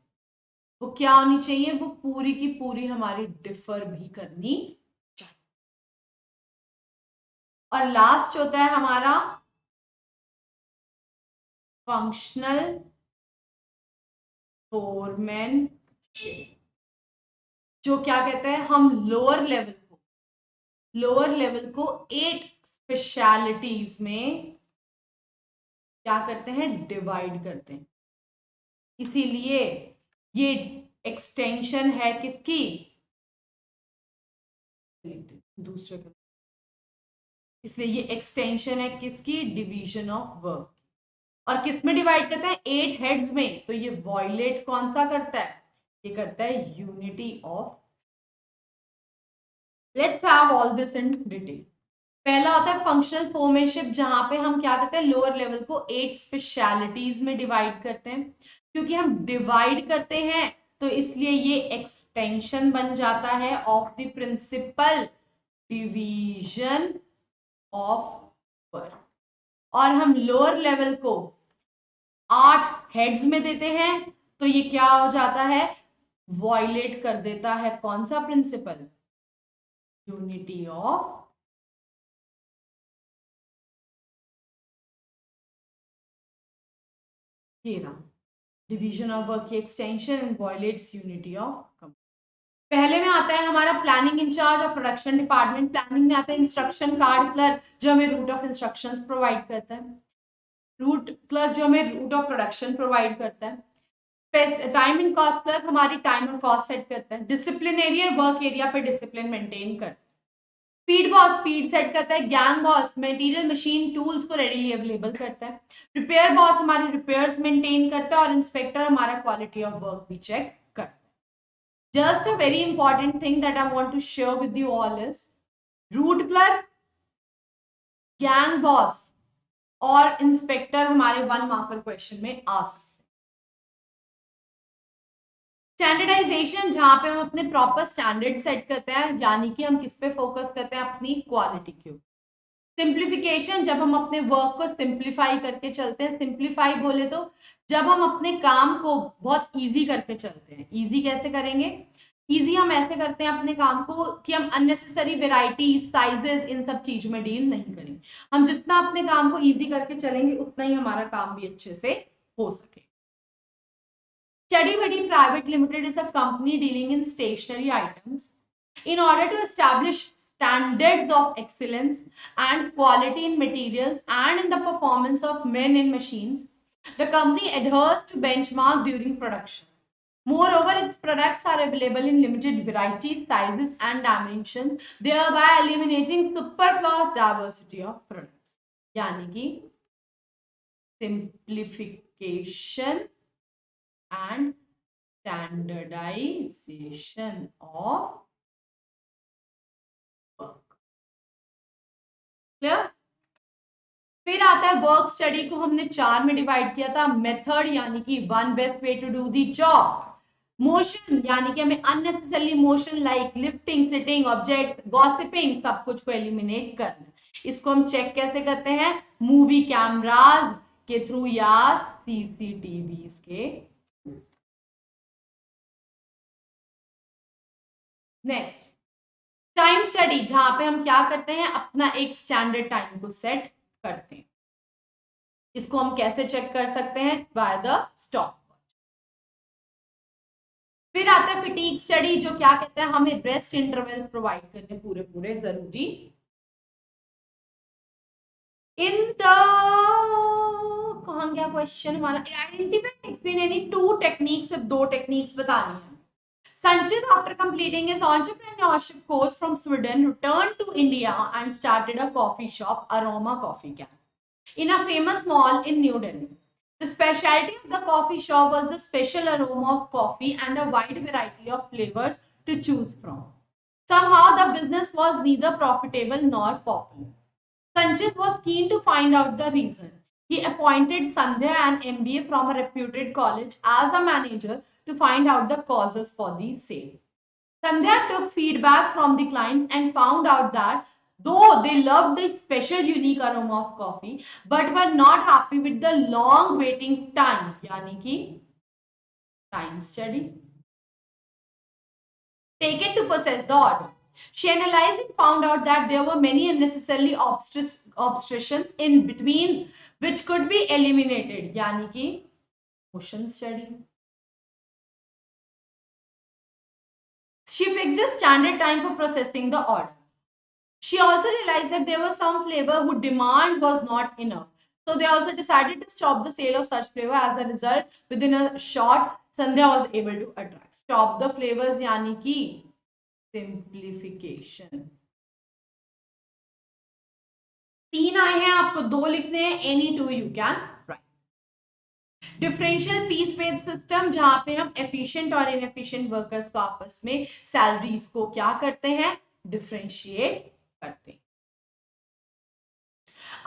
Speaker 1: वो क्या होनी चाहिए, वो पूरी की पूरी हमारी डिफर भी करनी चाहिए। और लास्ट होता है हमारा फंक्शनल फोरमैनशिप, जो क्या कहते हैं, हम लोअर लेवल को 8 स्पेशलिटीज में क्या करते हैं, डिवाइड करते हैं। इसीलिए ये एक्सटेंशन है किसकी, दूसरे का, इसलिए ये एक्सटेंशन है किसकी, डिवीजन ऑफ वर्क। और किस में डिवाइड करता है, 8 हेड्स में। तो ये वॉयलेट कौन सा करता है, ये करता है unity of. Let's have all this in detail. पहला होता है फंक्शनल फॉर्मेशिप, जहां पे हम क्या करते हैं, लोअर लेवल को 8 स्पेशलिटीज में डिवाइड करते हैं। क्योंकि हम डिवाइड करते हैं तो इसलिए ये एक्सटेंशन बन जाता है of the principle division of work. और हम लोअर लेवल को 8 हेड्स में देते हैं तो ये क्या हो जाता है, वॉयलेट कर देता है कौन सा principle, unity of. Division of work की extension and violates unity of company. पहले में आता है हमारा प्लानिंग इंचार्ज और प्रोडक्शन डिपार्टमेंट। प्लानिंग में आता है इंस्ट्रक्शन कार्ड क्लर्क, जो हमें रूट ऑफ इंस्ट्रक्शंस प्रोवाइड करता है। रूट क्लर्क जो हमें रूट ऑफ प्रोडक्शन प्रोवाइड करता है। टाइम एंड कॉस्ट क्लर्क हमारी टाइम और कॉस्ट सेट करता है। डिसिप्लिनरी वर्क एरिया पे डिसिप्लिन मेंटेन करता है। स्पीड बॉस स्पीड सेट करता है। Gang boss material machine tools को रेडीली अवेलेबल करता है। रिपेयर बॉस हमारे रिपेयर्स मेंटेन करता है और इंस्पेक्टर हमारा क्वालिटी ऑफ वर्क भी चेक करता है। Just a very important thing that I want to share with you all is root clerk, gang boss और इंस्पेक्टर हमारे 1 मार्कर क्वेश्चन में आ सकते हैं। स्टैंडर्डाइजेशन, जहां पे हम अपने प्रॉपर स्टैंडर्ड सेट करते हैं, यानी कि हम किस पे फोकस करते हैं, अपनी क्वालिटी के ऊपर। सिंप्लीफिकेशन, जब हम अपने वर्क को सिंप्लीफाई करके चलते हैं। सिंप्लीफाई बोले तो जब हम अपने काम को बहुत इजी करके चलते हैं। इजी कैसे करेंगे? इजी हम ऐसे करते हैं अपने काम को कि हम अननेसेसरी वेराइटी, साइजेस, इन सब चीजों में डील नहीं करेंगे। हम जितना अपने काम को इजी करके चलेंगे उतना ही हमारा काम भी अच्छे से हो सके। Steady Buddy Private Limited is a company dealing in stationery items. In order to establish standards of excellence and quality in materials and in the performance of men and machines, the company adheres to benchmark during production. Moreover, its products are available in limited varieties, sizes, and dimensions, thereby eliminating superfluous diversity of products. यानी कि simplification and standardization of work. Clear? फिर आता है work study को हमने 4 में divide किया था। मेथड यानी कि one best way to do the job. Motion यानी कि हमें unnecessary motion like lifting, sitting, object, gossiping, सब कुछ को एलिमिनेट करना। इसको हम चेक कैसे करते हैं? मूवी कैमराज के थ्रू या सीसीटीवी के। नेक्स्ट, टाइम स्टडी, जहां पे हम क्या करते हैं? अपना एक स्टैंडर्ड टाइम को सेट करते हैं। इसको हम कैसे चेक कर सकते हैं? By the stop. फिर आता है फटीग स्टडी, जो क्या कहते हैं? हमें रेस्ट इंटरवल्स प्रोवाइड करने पूरे पूरे जरूरी। इन द कहां गया क्वेश्चन हमारा? Identify explain any two techniques. सिर्फ 2 टेक्निक्स बतानी है। Sanchit, after completing his entrepreneurship course from Sweden, returned to India and started a coffee shop, Aroma Coffee Can, in a famous mall in New Delhi. The specialty of the coffee shop was the special aroma of coffee and a wide variety of flavors to choose from. Somehow, the business was neither profitable nor popular. Sanchit was keen to find out the reason. He appointed Sandhya, an MBA from a reputed college, as a manager to find out the causes for the sale. Sandhya took feedback from the clients and found out that though they loved the special unique aroma of coffee, but were not happy with the long waiting time, yani ki time study taken to possess the order. She analyzed and found out that there were many unnecessary obstructions in between which could be eliminated, yani ki motion study. She fixed a standard time for processing the order. She also realized that there was some flavor whose demand was not enough. So they also decided to stop the sale of such flavor. As a result, within a short, Sandhya was able to attract. Stop the flavors yani ki simplification. 3 आए हैं, आपको 2 लिखने हैं। Any 2 you can write. Differential piece wage system, जहां पे हम efficient और inefficient workers को आपस में सैलरीज को क्या करते हैं? डिफरेंशिएट करते हैं।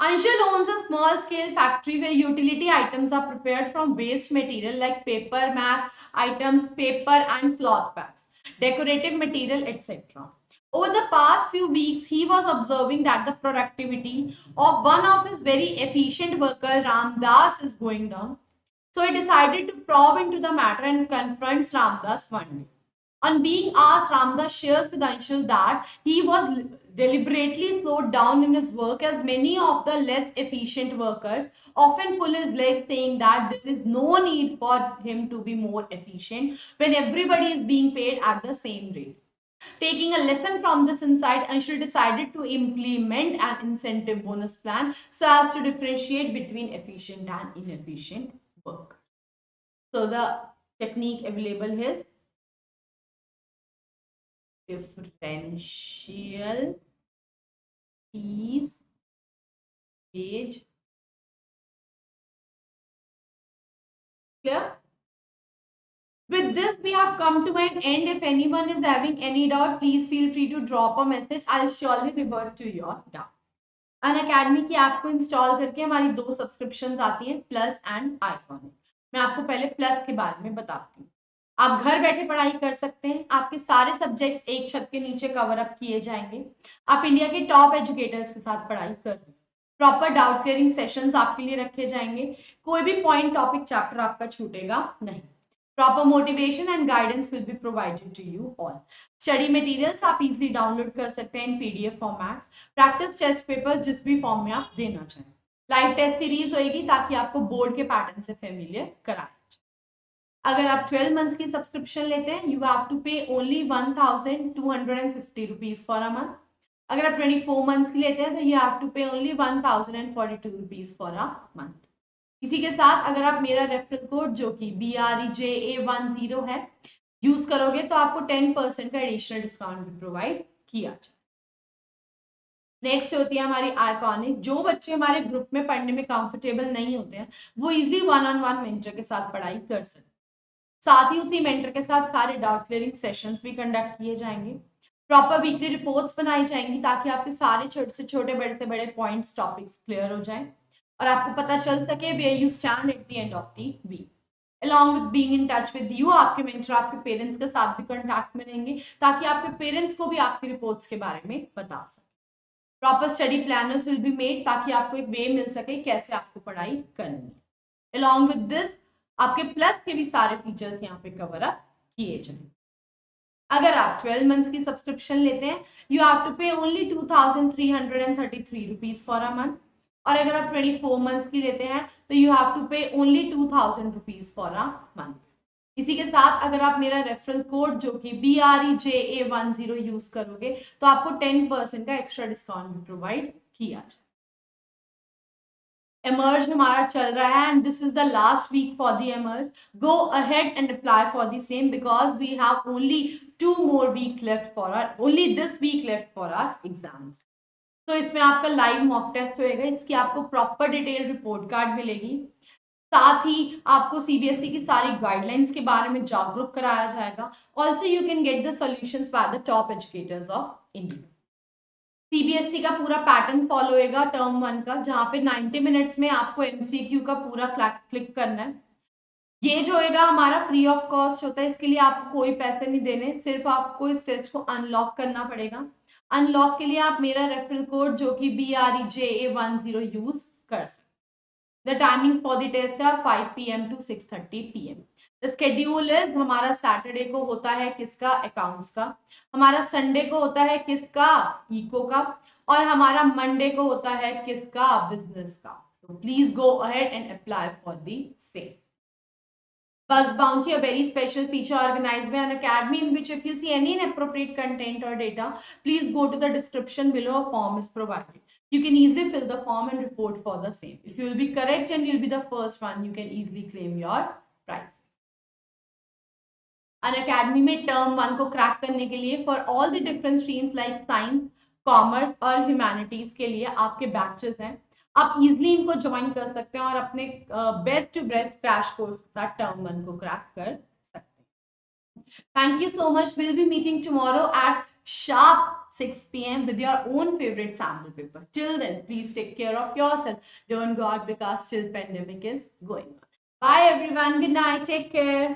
Speaker 1: Anshul owns a small scale factory where utility items are prepared from waste material like paper, mat items, paper and cloth bags, decorative material, etc. Over the past few weeks, he was observing that the productivity of one of his very efficient worker, Ramdas, is going down. So he decided to probe into the matter and confronts Ramdas one day. On being asked, Ramdas shares with Anshul that he was deliberately slowed down in his work as many of the less efficient workers often pull his leg, saying that there is no need for him to be more efficient when everybody is being paid at the same rate. Taking a lesson from this insight, Anshul decided to implement an incentive bonus plan so as to differentiate between efficient and inefficient work. So the technique available is differential piece wage. Clear? With this, we have come to an end. If anyone is having any doubt, please feel free to drop a message. I'll surely revert to your doubt. Unacademy की app को install करके हमारी 2 subscriptions आती हैं, plus and iconic. मैं आपको पहले plus के बारे में बताती हूँ। आप घर बैठे पढ़ाई कर सकते हैं, आपके सारे सब्जेक्ट्स एक छत के नीचे कवर अप किए जाएंगे, आप इंडिया के टॉप एजुकेटर्स के साथ पढ़ाई कर रहे हैं, प्रॉपर डाउट क्लियरिंग सेशंस आपके लिए रखे जाएंगे, कोई भी पॉइंट टॉपिक चैप्टर आपका छूटेगा नहीं, proper motivation and guidance will be provided to you all. Study materials आप इजीली डाउनलोड कर सकते हैं in PDF formats, practice test paper जिस भी फॉर्म में आप देना चाहें, लाइव टेस्ट सीरीज होगी ताकि आपको बोर्ड के पैटर्न से फेमिलियर कराएं। अगर आप 12 मंथ्स की सब्सक्रिप्शन लेते हैं, यू हैव टू पे only 1250 rupees for a month. अगर आप 24 मंथ्स की लेते हैं तो यू हैव टू पे only 1042 rupees for a month. इसी के साथ अगर आप मेरा रेफरल कोड जो कि BREJA10 है यूज करोगे तो आपको 10% का एडिशनल डिस्काउंट भी प्रोवाइड किया जाए। नेक्स्ट होती है हमारी आइकॉनिक। जो बच्चे हमारे ग्रुप में पढ़ने में कंफर्टेबल नहीं होते हैं वो इजिली 1-on-1 मेंटर के साथ पढ़ाई कर सकते हैं। साथ ही उसी मेंटर के साथ सारे डाउट क्लियरिंग सेशंस भी कंडक्ट किए जाएंगे, प्रॉपर वीकली रिपोर्ट्स बनाई जाएंगी ताकि आपके सारे छोटे से छोटे बड़े से बड़े पॉइंट्स टॉपिक्स क्लियर हो जाएं और आपको पता चल सके where you stand at the end of the week. Along with being in touch with you, आपके मेंटर आपके पेरेंट्स के साथ भी कॉन्टैक्ट में रहेंगे ताकि आपके पेरेंट्स को भी आपकी रिपोर्ट्स के बारे में बता सके। Proper study planners will be made ताकि आपको एक वे मिल सके कैसे आपको पढ़ाई करनी है। अलॉन्ग विद दिस आपके प्लस के भी सारे फीचर्स यहाँ पे कवर अप किए जाएंगे। अगर आप 12 मंथ्स की सब्सक्रिप्शन लेते हैं यू हैव टू पे only 2333 rupees for a month, और अगर आप 24 मंथ्स की लेते हैं तो यू हैव टू पे only 2000 rupees for a month. इसी के साथ अगर आप मेरा रेफरल कोड जो कि BREJA10 यूज करोगे तो आपको 10% का एक्स्ट्रा डिस्काउंट भी प्रोवाइड किया जाए। एमर्ज हमारा चल रहा है and this is the last week for the emerge. Go ahead and apply for the same because we have only 2 more weeks left for our only this week left for our exams। तो इसमें आपका live mock test होएगा, इसकी आपको proper detail report card मिलेगी, साथ ही आपको CBSE की सारी गाइडलाइंस के बारे में जागरूक कराया जाएगा। Also you can get the solutions by the top educators of India. CBSE का पूरा पैटर्न फॉलो होएगा टर्म 1 का, जहां पे 90 मिनट्स में आपको एमसीक्यू का पूरा क्लिक करना है। ये जो होएगा हमारा फ्री ऑफ कॉस्ट होता है, इसके लिए आपको कोई पैसे नहीं देने, सिर्फ आपको इस टेस्ट को अनलॉक करना पड़ेगा। अनलॉक के लिए आप मेरा रेफरल कोड जो कि BREJA10 यूज कर सकते। The timings for the test are 5 PM to 6:30 PM। The schedule is हमारा सैटरडे को होता है किसका, अकाउंट्स का, हमारा संडे को होता है किसका, इको का, और हमारा मंडे को होता है किसका, बिजनेस का। तो please go ahead and apply for the same. Bugs Bounty, a very special feature organized by an academy in which if you see any inappropriate content or data, please go to the description below, a form is provided. You can easily fill the form and report for the same. If you will be correct and you will be the first one, you can easily claim your prizes. An academy में term 1 को crack करने के लिए for all the different streams like science, commerce और humanities के लिए आपके batches हैं, आप इजिली इनको ज्वाइन कर सकते हैं और अपने best to best crash course के साथ टर्म 1 को क्रैक कर सकते हैं। Thank you so much. Will be meeting tomorrow at sharp 6 PM with your own favorite sample paper. Till then, please take care of yourself. Don't go out because still pandemic is going on. Bye everyone. Good night. Take care.